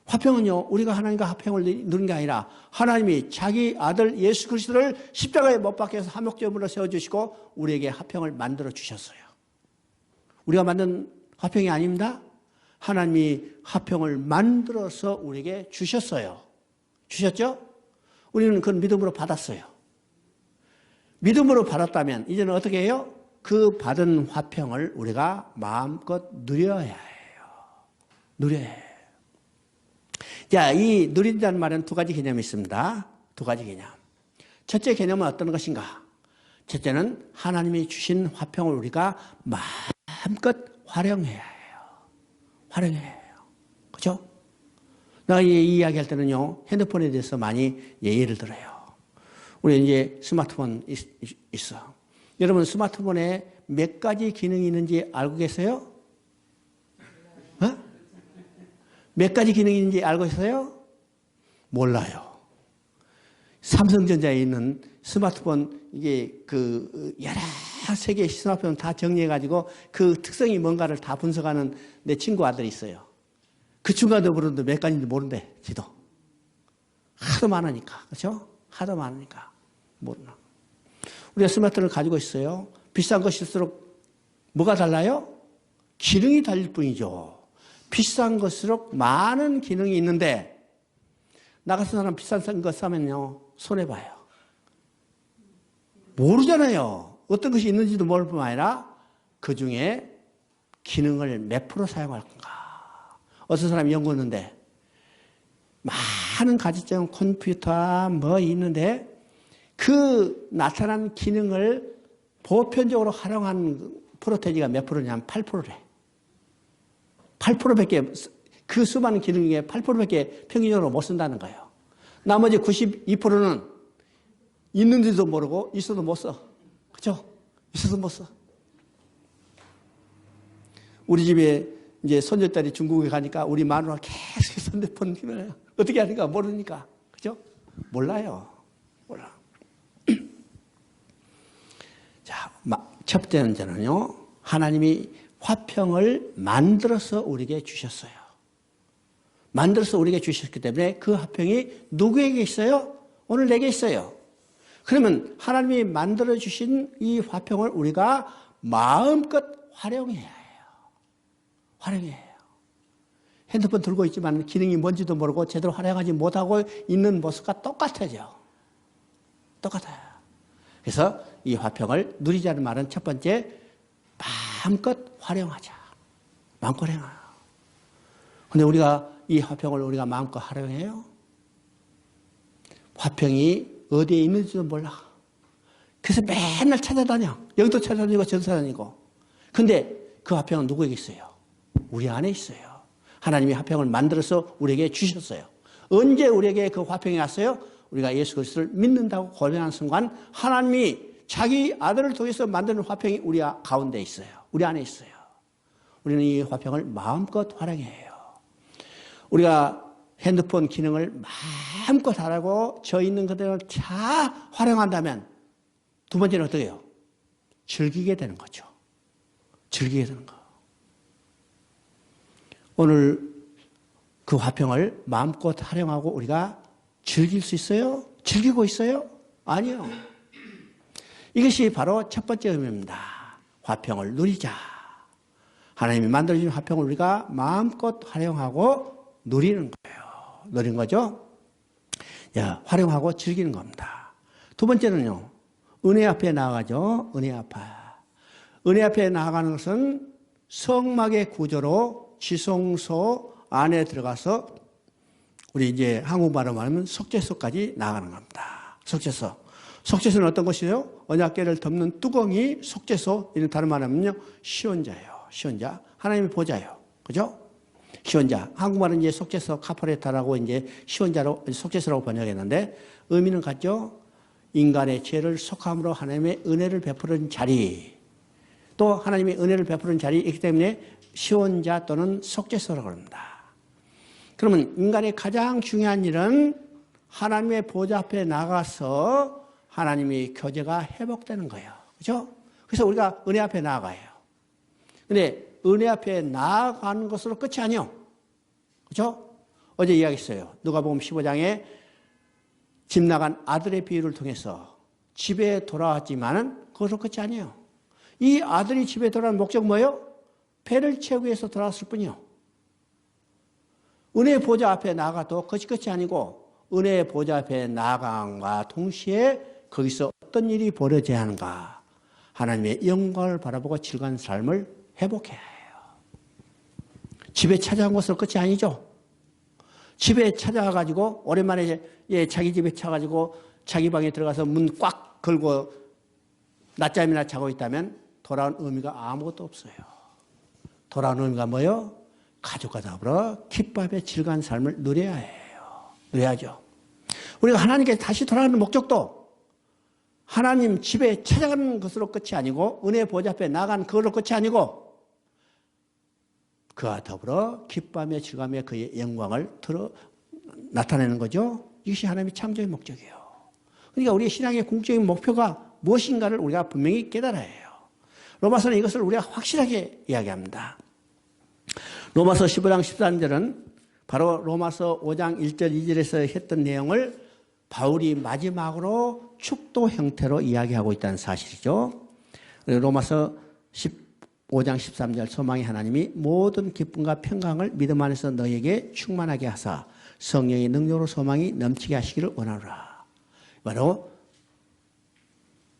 화평은요, 우리가 하나님과 화평을 누린 게 아니라 하나님이 자기 아들 예수 그리스도를 십자가에 못 박혀서 화목제물로 세워주시고 우리에게 화평을 만들어 주셨어요. 우리가 만든 화평이 아닙니다. 하나님이 화평을 만들어서 우리에게 주셨어요. 주셨죠? 우리는 그건 믿음으로 받았어요. 믿음으로 받았다면 이제는 어떻게 해요? 그 받은 화평을 우리가 마음껏 누려야 해요. 누려야 해요. 자, 이 누린다는 말은 두 가지 개념이 있습니다. 두 가지 개념. 첫째 개념은 어떤 것인가? 첫째는 하나님이 주신 화평을 우리가 마음껏 활용해야 해요. 활용해야 해요. 그죠? 내가 이 이야기할 때는요, 핸드폰에 대해서 많이 예를 들어요. 우리 이제 스마트폰 있어. 여러분 스마트폰에 몇 가지 기능이 있는지 알고 계세요? 몇 가지 기능이 있는지 알고 있어요? 몰라요. 삼성전자에 있는 스마트폰, 이게 여러 세계의 스마트폰 다 정리해가지고 그 특성이 뭔가를 다 분석하는 내 친구 아들이 있어요. 그 친구한테 물었는데 몇 가지인지 모른대, 지도. 하도 많으니까. 그렇죠? 하도 많으니까. 모르나. 우리가 스마트폰을 가지고 있어요. 비싼 것일수록 뭐가 달라요? 기능이 달릴 뿐이죠. 비싼 것일수록 많은 기능이 있는데 나 같은 사람 비싼 거 사면요 손해봐요. 모르잖아요. 어떤 것이 있는지도 모를 뿐만 아니라 그중에 기능을 몇 프로 사용할 건가. 어떤 사람이 연구했는데 많은 가지적 컴퓨터 뭐 있는데 그 나타난 기능을 보편적으로 활용한 프로테지가 몇 프로냐면 8%래. 8%밖에, 그 수많은 기능 중에 8%밖에 평균적으로 못 쓴다는 거예요. 나머지 92%는 있는지도 모르고 있어도 못 써. 그죠? 있어도 못 써. 우리 집에 이제 손녀딸이 중국에 가니까 우리 마누라가 계속 핸드폰 키워요. 어떻게 하니까 모르니까. 그죠? 몰라요. 몰라. 자, 첫 번째는요, 하나님이 화평을 만들어서 우리에게 주셨어요. 만들어서 우리에게 주셨기 때문에 그 화평이 누구에게 있어요? 오늘 내게 있어요. 그러면 하나님이 만들어주신 이 화평을 우리가 마음껏 활용해야 해요. 활용해야 해요. 핸드폰 들고 있지만 기능이 뭔지도 모르고 제대로 활용하지 못하고 있는 모습과 똑같아져. 똑같아요. 그래서 이 화평을 누리자는 말은 첫 번째, 마음껏 활용하자. 마음껏 활용하자. 근데 우리가 이 화평을 우리가 마음껏 활용해요? 화평이 어디에 있는지도 몰라. 그래서 맨날 찾아다녀. 여기도 찾아다니고 저도 찾아다니고. 근데 그 화평은 누구에게 있어요? 우리 안에 있어요. 하나님이 화평을 만들어서 우리에게 주셨어요. 언제 우리에게 그 화평이 왔어요? 우리가 예수 그리스도를 믿는다고 고백하는 순간 하나님이 자기 아들을 통해서 만드는 화평이 우리 가운데 있어요. 우리 안에 있어요. 우리는 이 화평을 마음껏 활용해야 해요. 우리가 핸드폰 기능을 마음껏 하라고 저 있는 그대로 다 활용한다면 두 번째는 어떻게 해요? 즐기게 되는 거죠. 즐기게 되는 거. 오늘 그 화평을 마음껏 활용하고 우리가 즐길 수 있어요? 즐기고 있어요? 아니요. 이것이 바로 첫 번째 의미입니다. 화평을 누리자. 하나님이 만들어준 화평을 우리가 마음껏 활용하고 누리는 거예요. 누리는 거죠? 야, 활용하고 즐기는 겁니다. 두 번째는요, 은혜 앞에 나아가죠. 은혜 앞에. 은혜 앞에 나아가는 것은 성막의 구조로 지성소 안에 들어가서 우리 이제 한국말로 말하면 속죄소까지 나아가는 겁니다. 속죄소. 속죄소는 어떤 것이에요? 언약궤를 덮는 뚜껑이 속죄소. 이런 다른 말하면요, 시온자예요. 시온자. 하나님의 보좌예요. 그죠? 시온자. 한국말은 이제 속죄소 카포레타라고 이제 시온자로, 속죄소라고 번역했는데 의미는 같죠? 인간의 죄를 속함으로 하나님의 은혜를 베푸는 자리. 또 하나님의 은혜를 베푸는 자리이기 때문에 시온자 또는 속죄소라고 합니다. 그러면 인간의 가장 중요한 일은 하나님의 보좌 앞에 나가서 하나님의 교제가 회복되는 거예요. 그렇죠? 그래서 우리가 은혜 앞에 나아가요. 근데 은혜 앞에 나아가는 것으로 끝이 아니요. 그렇죠? 어제 이야기했어요. 누가복음 15장에 집 나간 아들의 비유를 통해서 집에 돌아왔지만은 그것으로 끝이 아니에요. 이 아들이 집에 돌아온 목적 뭐예요? 배를 채우기 위해서 돌아왔을 뿐이요. 은혜의 보좌 앞에 나아가도 그것이 끝이 아니고 은혜의 보좌 앞에 나아감과 동시에 거기서 어떤 일이 벌어져야 하는가. 하나님의 영광을 바라보고 즐거운 삶을 회복해야 해요. 집에 찾아온 것으로 끝이 아니죠. 집에 찾아가가지고 오랜만에 자기 집에 차가지고 자기 방에 들어가서 문 꽉 걸고 낮잠이나 자고 있다면 돌아온 의미가 아무것도 없어요. 돌아온 의미가 뭐예요? 가족과 더불어 기쁨의 즐거운 삶을 누려야 해요. 누려야죠. 우리가 하나님께 다시 돌아가는 목적도 하나님 집에 찾아가는 것으로 끝이 아니고 은혜의 보좌 앞에 나간 그걸로 끝이 아니고 그와 더불어 기쁨의 즐거움의 그의 영광을 나타내는 거죠. 이것이 하나님의 창조의 목적이에요. 그러니까 우리의 신앙의 궁극적인 목표가 무엇인가를 우리가 분명히 깨달아야 해요. 로마서는 이것을 우리가 확실하게 이야기합니다. 로마서 15장 13절은 바로 로마서 5장 1절 2절에서 했던 내용을 바울이 마지막으로 축도 형태로 이야기하고 있다는 사실이죠. 로마서 15장 13절 소망의 하나님이 모든 기쁨과 평강을 믿음 안에서 너에게 충만하게 하사 성령의 능력으로 소망이 넘치게 하시기를 원하노라. 바로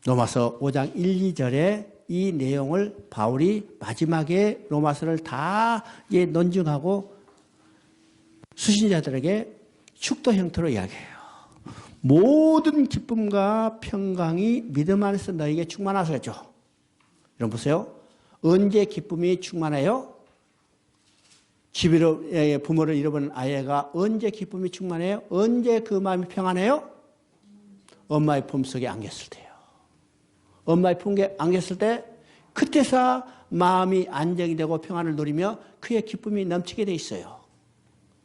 로마서 5장 1, 2절에 이 내용을 바울이 마지막에 로마서를 다 논증하고 수신자들에게 축도 형태로 이야기해요. 모든 기쁨과 평강이 믿음 안에서 너에게 충만하소였죠. 여러분 보세요. 언제 기쁨이 충만해요? 부모를 잃어버린 아이가 언제 기쁨이 충만해요? 언제 그 마음이 평안해요? 엄마의 품속에 안겼을 때요. 엄마의 품에 안겼을 때 그때서 마음이 안정이 되고 평안을 누리며 그의 기쁨이 넘치게 돼 있어요.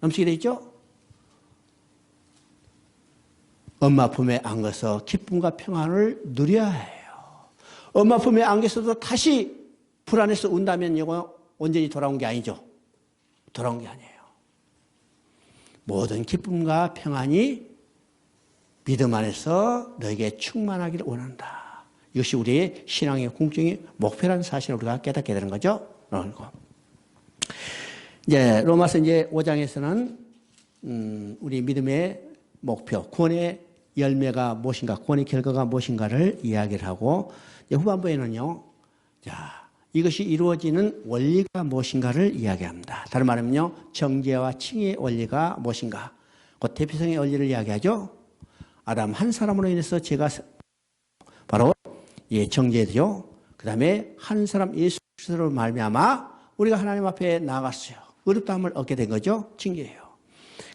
넘치게 돼 있죠? 엄마 품에 안겨서 기쁨과 평안을 누려야 해요. 엄마 품에 안겼어도 다시 불안해서 운다면 이거 온전히 돌아온 게 아니죠. 돌아온 게 아니에요. 모든 기쁨과 평안이 믿음 안에서 너에게 충만하기를 원한다. 이것이 우리의 신앙의 궁극적인 목표라는 사실을 우리가 깨닫게 되는 거죠. 이제 로마서 이제 5장에서는 우리 믿음의 목표, 구원의 열매가 무엇인가, 구원의 결과가 무엇인가를 이야기를 하고 이제 후반부에는요. 자, 이것이 이루어지는 원리가 무엇인가를 이야기합니다. 다른 말하면요. 정죄와 칭의의 원리가 무엇인가. 그 대표성의 원리를 이야기하죠. 아담 한 사람으로 인해서 죄가 바로 정죄되죠. 그 다음에 한 사람 예수 그리스도로 말미암아 우리가 하나님 앞에 나아갔어요. 의롭다함을 얻게 된 거죠. 칭죄예요.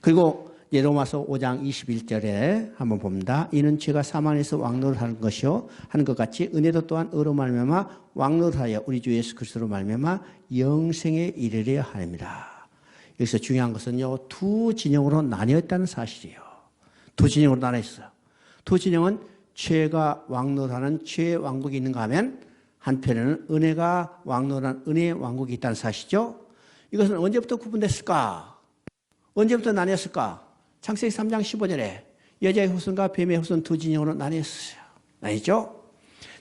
그리고 로마서 5장 21절에 한번 봅니다. 이는 죄가 사망에서 왕노릇하는 것이요 하는 것 같이 은혜도 또한 의로 말미암아 왕노릇하여 우리 주 예수 그리스도로 말미암아 영생에 이르려 하렵니다. 여기서 중요한 것은요. 두 진영으로 나뉘었다는 사실이에요. 두 진영으로 나뉘어 있어요. 두 진영은 죄가 왕노릇하는 죄의 왕국이 있는가 하면 한편에는 은혜가 왕노릇하는 은혜의 왕국이 있다는 사실이죠. 이것은 언제부터 구분됐을까? 언제부터 나뉘었을까? 창세기 3장 15절에 여자의 후손과 뱀의 후손 두 진영으로 나뉘었어요. 나뉘죠?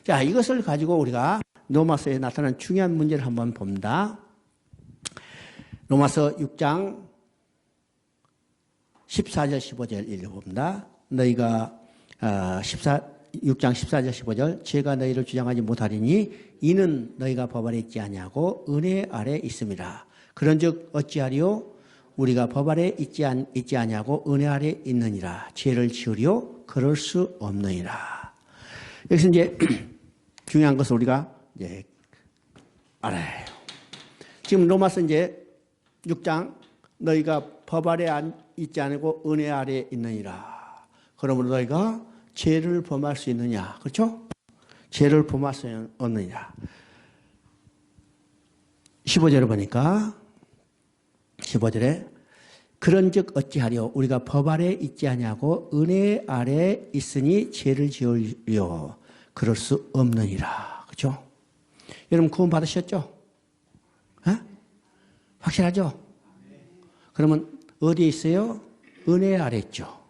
자, 이것을 가지고 우리가 로마서에 나타난 중요한 문제를 한번 봅니다. 로마서 6장 14절 15절 읽어봅니다. 너희가 6장 14절 15절 제가 너희를 주장하지 못하리니 이는 너희가 법 아래 있지 아니하고 은혜 아래 있습니다. 그런즉 어찌하리요? 우리가 법 아래 있지 아니하고 은혜 아래 있느니라. 죄를 지으리요? 그럴 수 없느니라. 여기서 이제 중요한 것을 우리가 이제 알아야 해요. 지금 로마서 이제 6장 너희가 법 아래 있지 않고 은혜 아래 있느니라. 그러므로 너희가 죄를 범할 수 있느냐. 그렇죠? 죄를 범할 수 없느냐. 15절을 보니까 15절에 그런즉 어찌하려 우리가 법 아래 있지 아니하고 은혜 아래 있으니 죄를 지으려 그럴 수 없느니라. 그렇죠? 여러분 구원 받으셨죠? 확실하죠? 그러면 어디에 있어요? 은혜 아래 있죠.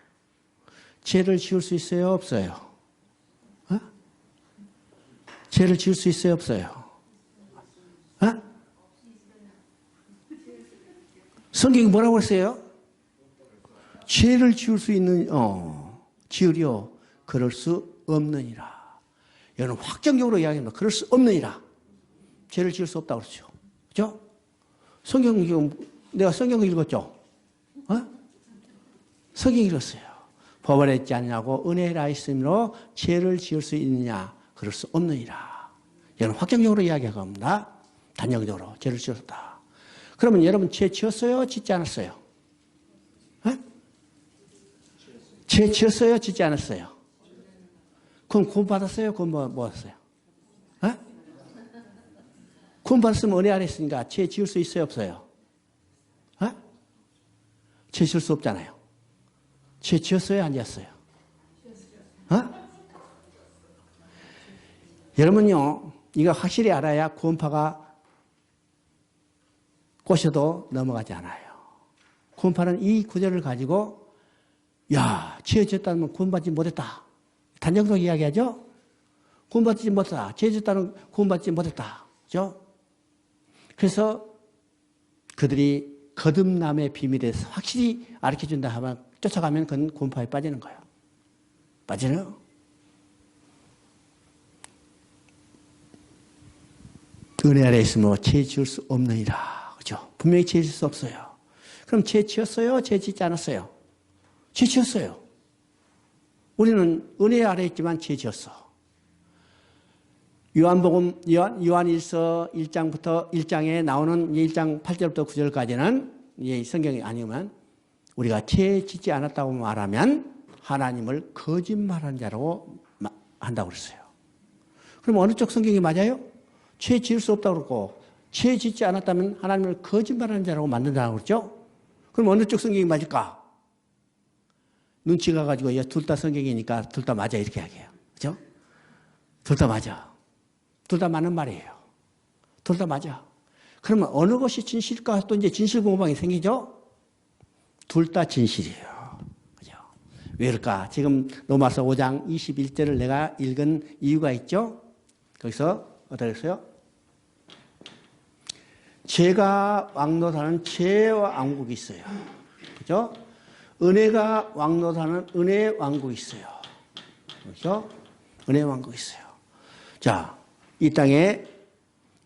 죄를 지을 수 있어요? 없어요? 죄를 지을 수 있어요? 없어요? 성경이 뭐라고 했어요? 죄를 지을 수 있는, 지으려 그럴 수 없느니라. 여러분 확정적으로 이야기합니다. 그럴 수 없느니라. 죄를 지을 수 없다고 그러죠. 그죠? 성경, 내가 성경을 읽었죠? 성경 읽었어요. 법 아래 있지 않냐고 은혜라 있으므로 죄를 지을 수 있느냐? 그럴 수 없느니라. 여러분 확정적으로 이야기합니다. 단정적으로 죄를 지었다. 그러면 여러분 죄 지었어요? 짓지 않았어요? 죄 지었어요? 짓지 않았어요? 그럼 구원 받았어요? 그건 뭐 했어요? 구원 받았으면 은혜 아래 있으니까 죄 지을 수 있어요? 없어요? 죄 지을 수 없잖아요. 죄 지었어요? 안 지었어요? 여러분요, 이거 확실히 알아야 구원파가 꼬셔도 넘어가지 않아요. 구원파는 이 구절을 가지고 야, 죄 지었다면 구원받지 못했다. 단정적으로 이야기하죠? 구원받지 못했다. 죄 지었다는 구원받지 못했다. 그죠? 그래서 그들이 거듭남의 비밀에 대해서 확실히 가르쳐준다 하면 쫓아가면 그건 구원파에 빠지는 거예요. 빠지는 은혜 아래 있으므로 죄 지을 수 없느니라. 그죠? 분명히 죄 지을 수 없어요. 그럼 죄 지었어요? 죄 짓지 않았어요? 죄 지었어요. 우리는 은혜 아래 있지만 죄 지었어. 요한복음, 요한일서 1장에 나오는 1장 8절부터 9절까지는 성경이 아니면 우리가 죄 짓지 않았다고 말하면 하나님을 거짓말하는 자라고 한다고 그랬어요. 그럼 어느 쪽 성경이 맞아요? 죄 지을 수 없다고 그러고 죄 짓지 않았다면 하나님을 거짓말하는 자라고 만든다고 그랬죠? 그럼 어느 쪽 성경이 맞을까? 눈치가 가지고 둘 다 성경이니까 둘 다 맞아 이렇게 이야기해요. 그죠? 둘 다 맞아. 둘 다 맞는 말이에요. 둘 다 맞아. 그러면 어느 것이 진실일까? 또 이제 진실 공방이 생기죠? 둘 다 진실이에요. 그죠? 왜 그럴까? 지금 로마서 5장 21절을 내가 읽은 이유가 있죠? 거기서 어떻게 했어요? 죄가 왕노하는 죄와 왕국이 있어요. 그죠? 은혜가 왕노하는 은혜의 왕국이 있어요. 그렇죠? 은혜의 왕국이 있어요. 자, 이 땅에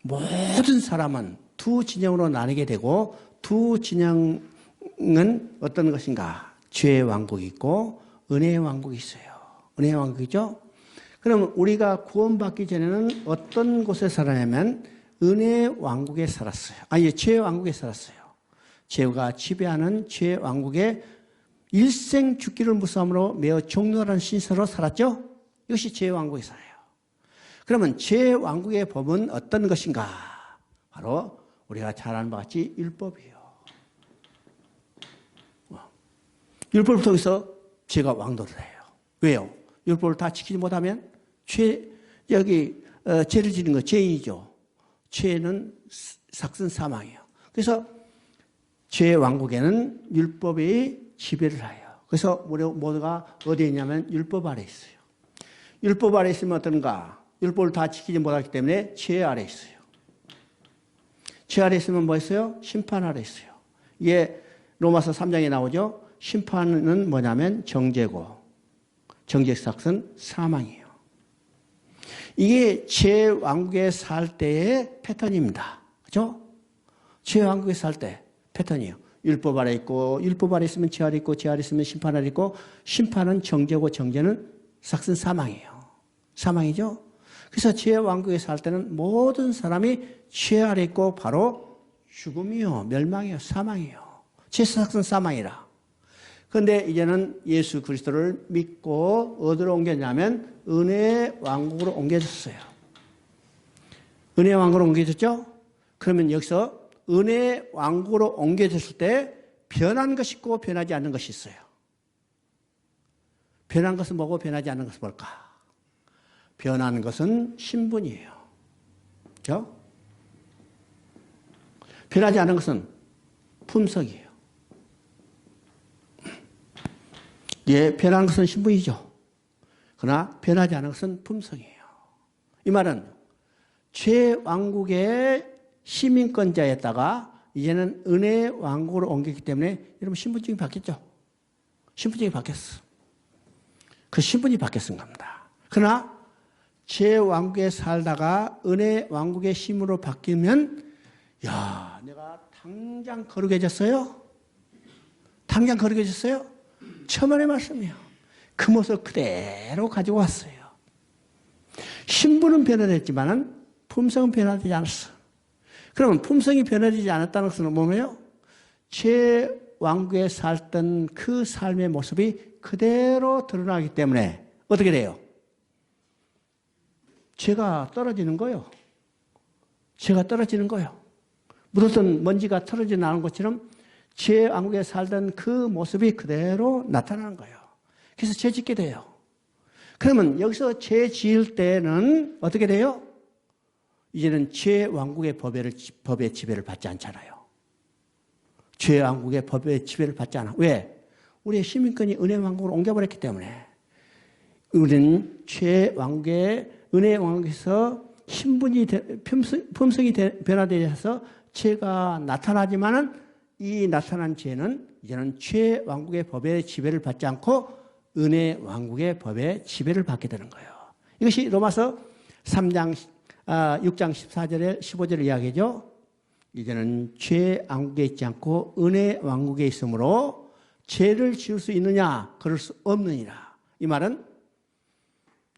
모든 사람은 두 진영으로 나뉘게 되고 두 진영은 어떤 것인가? 죄의 왕국이 있고 은혜의 왕국이 있어요. 은혜의 왕국이죠? 그럼 우리가 구원받기 전에는 어떤 곳에 살았냐면 은혜의 왕국에 살았어요. 아니, 죄의 왕국에 살았어요. 죄가 지배하는 죄의 왕국에 일생 죽기를 무서움으로 매우 종노란 신세로 살았죠? 이것이 죄의 왕국에 살아요. 그러면 죄의 왕국의 법은 어떤 것인가? 바로 우리가 잘 아는 바와 같이 율법이에요. 율법을 통해서 죄가 왕노를 해요. 왜요? 율법을 다 지키지 못하면 죄를 지는 거 죄인이죠. 죄는 삭슨 사망이에요. 그래서 죄의 왕국에는 율법이 지배를 해요. 그래서 우리 모두가 어디에 있냐면 율법 아래 있어요. 율법 아래 있으면 어떤가? 율법을 다 지키지 못하기 때문에 죄 아래 있어요. 죄 아래 있으면 뭐 있어요? 심판 아래 있어요. 이게 로마서 3장에 나오죠. 심판은 뭐냐면 정죄고 정죄 삭은 사망이에요. 이게 죄 왕국에 살 때의 패턴입니다. 그렇죠? 죄 왕국에 살 때 패턴이에요. 율법 아래 있고 율법 아래 있으면 죄 아래 있고 죄 아래 있으면 심판 아래 있고 심판은 정죄고 정죄는 삭은 사망이에요. 사망이죠. 그래서 죄 왕국에 살 때는 모든 사람이 죄 아래 있고 바로 죽음이요, 멸망이요, 사망이요. 죄 삭은 사망이라. 그런데 이제는 예수 그리스도를 믿고 어디로 옮겼냐면 은혜의 왕국으로 옮겨졌어요. 은혜의 왕국으로 옮겨졌죠? 그러면 여기서 은혜의 왕국으로 옮겨졌을 때 변한 것이 있고 변하지 않는 것이 있어요. 변한 것은 뭐고 변하지 않는 것은 뭘까? 변한 것은 신분이에요. 그렇죠? 변하지 않는 것은 품성이에요. 예, 변한 것은 신분이죠. 그러나 변하지 않은 것은 품성이에요. 이 말은 죄왕국의 시민권자였다가 이제는 은혜의 왕국으로 옮겼기 때문에 여러분 신분증이 바뀌었죠. 신분증이 바뀌었어. 그 신분이 바뀌었은 겁니다. 그러나 죄왕국에 살다가 은혜의 왕국의 시민으로 바뀌면 야, 내가 당장 거룩해졌어요? 당장 거룩해졌어요? 천만의 말씀이에요. 그 모습 그대로 가지고 왔어요. 신분은 변화됐지만은 품성은 변화되지 않았어. 그러면 품성이 변화되지 않았다는 것은 뭐예요? 죄왕국에 살던 그 삶의 모습이 그대로 드러나기 때문에 어떻게 돼요? 죄가 떨어지는 거예요. 죄가 떨어지는 거예요. 묻었던 먼지가 털어져 나오는 것처럼 죄왕국에 살던 그 모습이 그대로 나타나는 거예요. 그래서 죄 짓게 돼요. 그러면 여기서 죄 지을 때는 어떻게 돼요? 이제는 죄왕국의 법의 지배를 받지 않잖아요. 죄왕국의 법의 지배를 받지 않아. 왜? 우리의 시민권이 은혜왕국으로 옮겨버렸기 때문에. 우리는 죄왕국의 은혜왕국에서 신분이, 품성이 변화되어서 죄가 나타나지만은 이 나타난 죄는 이제는 죄왕국의 법의 지배를 받지 않고 은혜왕국의 법의 지배를 받게 되는 거예요. 이것이 로마서 6장 14절에 15절의 이야기죠. 이제는 죄왕국에 있지 않고 은혜왕국에 있으므로 죄를 지을 수 있느냐? 그럴 수 없느니라. 이 말은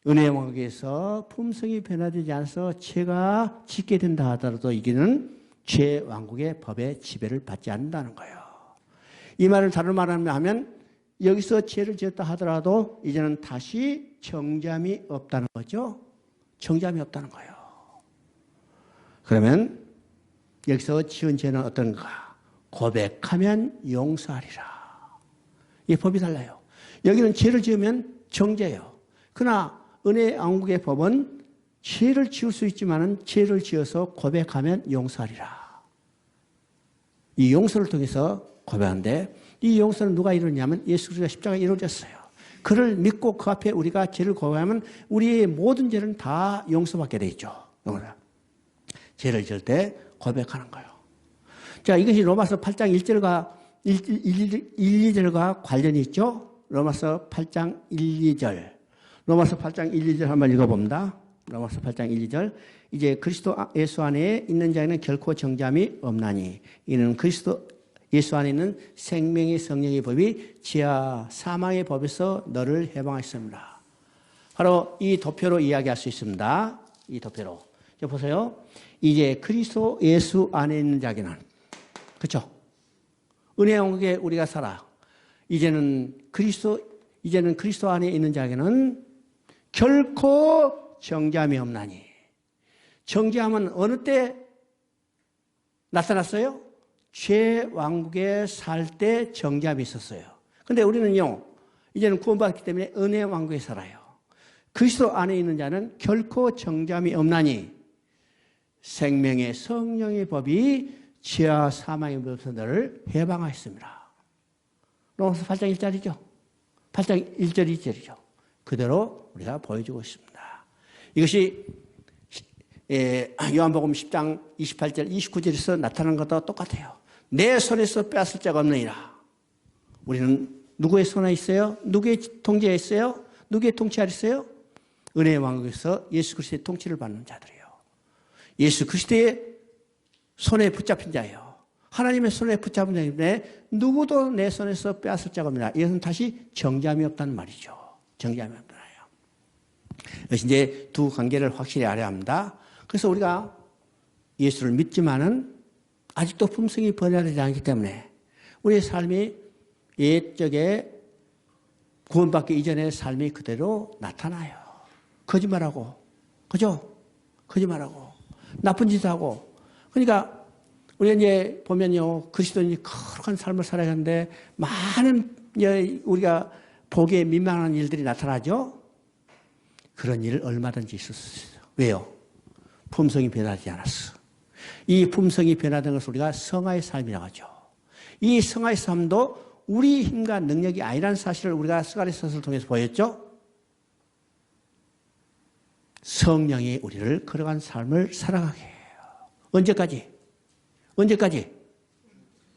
은혜왕국에서 품성이 변화되지 않아서 죄가 짓게 된다 하더라도 이게는 죄왕국의 법의 지배를 받지 않는다는 거예요. 이 말을 다른 말로 하면 여기서 죄를 지었다 하더라도 이제는 다시 정죄함이 없다는 거죠. 정죄함이 없다는 거예요. 그러면 여기서 지은 죄는 어떤가? 고백하면 용서하리라. 이 법이 달라요. 여기는 죄를 지으면 정죄예요. 그러나 은혜의 왕국의 법은 죄를 지을 수 있지만은 죄를 지어서 고백하면 용서하리라. 이 용서를 통해서 고백하는데 이 용서는 누가 이루냐면 예수 그리스도가 십자가에 이루어졌어요. 그를 믿고 그 앞에 우리가 죄를 고백하면 우리의 모든 죄는 다 용서받게 돼 있죠. 죄를 지을 때 고백하는 거예요. 자, 이것이 로마서 8장 1절과 1, 2절과 관련이 있죠. 로마서 8장 1, 2절. 로마서 8장 1, 2절 한번 읽어봅니다. 로마서 8장 1, 2절. 이제 그리스도 예수 안에 있는 자에는 결코 정죄함이 없나니 이는 그리스도 예수 안에 있는 생명의 성령의 법이 지하 사망의 법에서 너를 해방하였습니다. 바로 이 도표로 이야기할 수 있습니다. 이 도표로. 자, 보세요. 이제 그리스도 예수 안에 있는 자에는, 그렇죠? 은혜의 왕국에 우리가 살아. 이제는 그리스도 안에 있는 자에게는 결코 정죄함이 없나니. 정죄함은 어느 때 나타났어요? 죄왕국에 살 때 정죄함이 있었어요. 근데 우리는요, 이제는 구원받았기 때문에 은혜의 왕국에 살아요. 그리스도 안에 있는 자는 결코 정죄함이 없나니 생명의 성령의 법이 지하 사망의 법에서 너를 해방하였습니다. 로마서 8장 1절이죠. 8장 1절 2절이죠. 그대로 우리가 보여주고 있습니다. 이것이 요한복음 10장 28절 29절에서 나타난 것과 똑같아요. 내 손에서 빼앗을 자가 없느니라. 우리는 누구의 손에 있어요? 누구의 통제에 있어요? 누구의 통치 아래 있어요? 은혜의 왕국에서 예수 그리스도의 통치를 받는 자들이에요. 예수 그리스도의 손에 붙잡힌 자예요. 하나님의 손에 붙잡은 자인데 누구도 내 손에서 빼앗을 자가 없느니라. 이것은 다시 정죄함이 없다는 말이죠. 정죄함이 없다는 말이에요. 그래서 이제 두 관계를 확실히 알아야 합니다. 그래서 우리가 예수를 믿지만은 아직도 품성이 변화되지 않기 때문에 우리의 삶이 옛적에 구원받기 이전의 삶이 그대로 나타나요. 거짓말하고, 그죠? 거짓말하고, 나쁜 짓 하고. 그러니까 우리가 이제 보면요, 그리스도인이 거룩한 삶을 살아야 하는데 많은 우리가 보기에 민망한 일들이 나타나죠? 그런 일 얼마든지 있을 수 있어요. 왜요? 품성이 변하지 않았어. 이 품성이 변화된 것을 우리가 성화의 삶이라고 하죠. 이 성화의 삶도 우리 힘과 능력이 아니라는 사실을 우리가 스가랴서를 통해서 보였죠. 성령이 우리를 거룩한 삶을 살아가게 해요. 언제까지? 언제까지?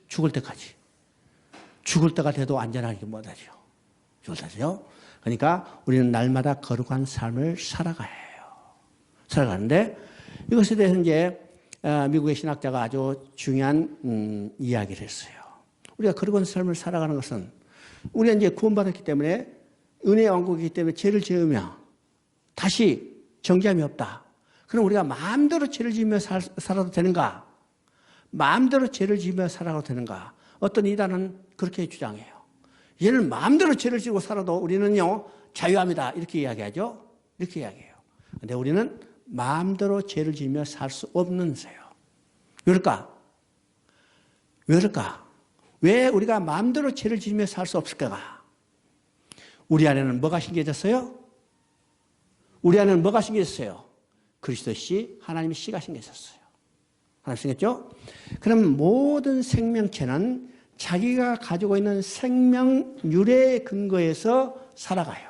죽을 때까지. 죽을 때가 돼도 안전하게 못하죠. 죽을 때죠. 그러니까 우리는 날마다 거룩한 삶을 살아가야 해요. 살아가는데 이것에 대해서 이제 미국의 신학자가 아주 중요한 이야기를 했어요. 우리가 거룩한 삶을 살아가는 것은 우리가 이제 구원받았기 때문에 은혜의 왕국이기 때문에 죄를 지으며 다시 정죄함이 없다. 그럼 우리가 마음대로 죄를 지으며 살아도 되는가? 마음대로 죄를 지으며 살아도 되는가? 어떤 이단은 그렇게 주장해요. 얘는 마음대로 죄를 지고 살아도 우리는요 자유합니다. 이렇게 이야기하죠. 이렇게 이야기해요. 그런데 우리는 마음대로 죄를 지으며 살 수 없는 새요. 왜 그럴까? 왜 그럴까? 왜 우리가 마음대로 죄를 지으며 살 수 없을까? 우리 안에는 뭐가 심겨졌어요? 우리 안에는 뭐가 심겨졌어요? 그리스도 씨, 하나님의 씨가 심겨졌어요. 하나님 심겼죠? 그럼 모든 생명체는 자기가 가지고 있는 생명유래의 근거에서 살아가요.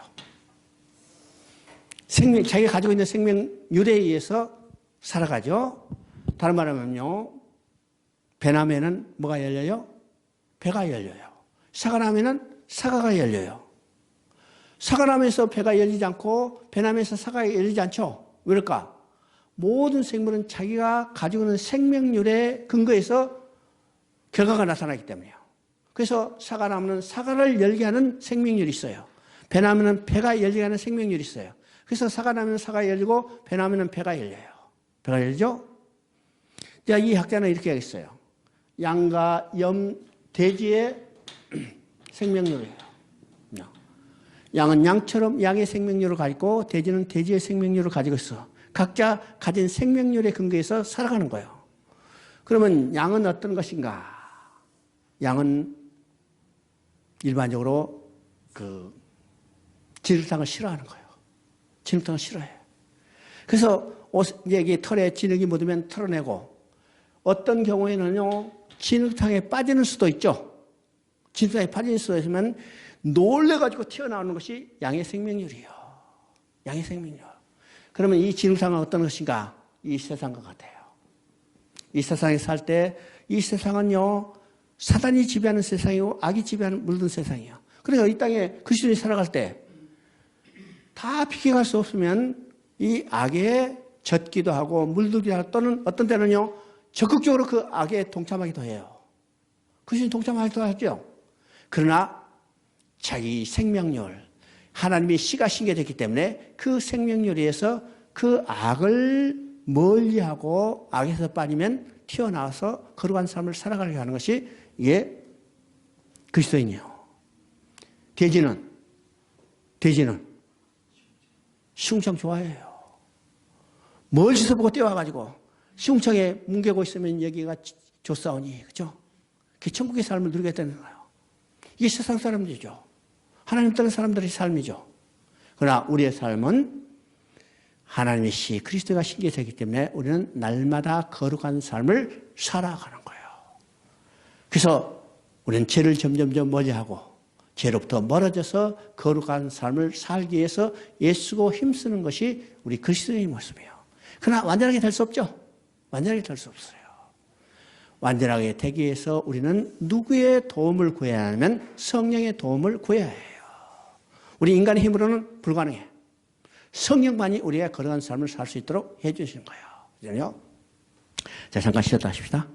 자기가 가지고 있는 생명유래에 의해서 살아가죠. 다른 말하면요, 배나무에는 뭐가 열려요? 배가 열려요. 사과나무에는 사과가 열려요. 사과나무에서 배가 열리지 않고 배나무에서 사과가 열리지 않죠. 왜일까? 모든 생물은 자기가 가지고 있는 생명률의 근거에서 결과가 나타나기 때문이에요. 그래서 사과나무는 사과를 열게 하는 생명률이 있어요. 배나무는 배가 열리게 하는 생명률이 있어요. 그래서 사과나무는 사과가 열리고 배나무는 배가 열려요. 배가 열리죠? 자, 이 학자는 이렇게 하겠어요. 양과 염, 돼지의 생명률이에요. 양은 양처럼 양의 생명률을 가지고 돼지는 돼지의 생명률을 가지고 있어. 각자 가진 생명률의 근거에서 살아가는 거예요. 그러면 양은 어떤 것인가? 양은 일반적으로 진흙탕을 싫어하는 거예요. 진흙탕을 싫어해요. 그래서 이게 털에 진흙이 묻으면 털어내고 어떤 경우에는요 진흙탕에 빠지는 수도 있죠. 진흙탕에 빠지는 수도 있으면 놀래가지고 튀어나오는 것이 양의 생명률이에요. 양의 생명률. 그러면 이 진흙탕은 어떤 것인가? 이 세상과 같아요. 이 세상에 살 때 이 세상은요 사단이 지배하는 세상이고 악이 지배하는 물든 세상이에요. 그래서 이 땅에 그리스도인이 살아갈 때 다 비켜갈 수 없으면 이 악에 젖기도 하고 물들기도 하고 또는 어떤 때는요 적극적으로 그 악에 동참하기도 해요. 그리스도인 동참하기도 하죠. 그러나 자기 생명률, 하나님의 씨가 심겨졌기 때문에 그 생명률에 의해서 그 악을 멀리하고 악에서 빠지면 튀어나와서 거룩한 삶을 살아가게 하는 것이 이게 그리스도인이에요. 돼지는 시궁창 좋아해요. 멀리서 보고 뛰어와가지고 시궁창에 뭉개고 있으면 여기가 좋사오니, 그죠? 그게 천국의 삶을 누리게 되는 거예요. 이게 세상 사람들이죠. 하나님 따르는 사람들의 삶이죠. 그러나 우리의 삶은 하나님의 씨 그리스도가 심겨졌기 때문에 우리는 날마다 거룩한 삶을 살아가는 거예요. 그래서 우리는 죄를 점점점 멀리하고 죄로부터 멀어져서 거룩한 삶을 살기 위해서 애쓰고 힘쓰는 것이 우리 그리스도의 모습이에요. 그러나 완전하게 될 수 없죠. 완전하게 될 수 없어요. 완전하게 되기 위해서 우리는 누구의 도움을 구해야 하냐면 성령의 도움을 구해야 해요. 우리 인간의 힘으로는 불가능해. 성령만이 우리가 거룩한 삶을 살 수 있도록 해 주시는 거예요. 그죠? 자, 잠깐 쉬었다 하십시다.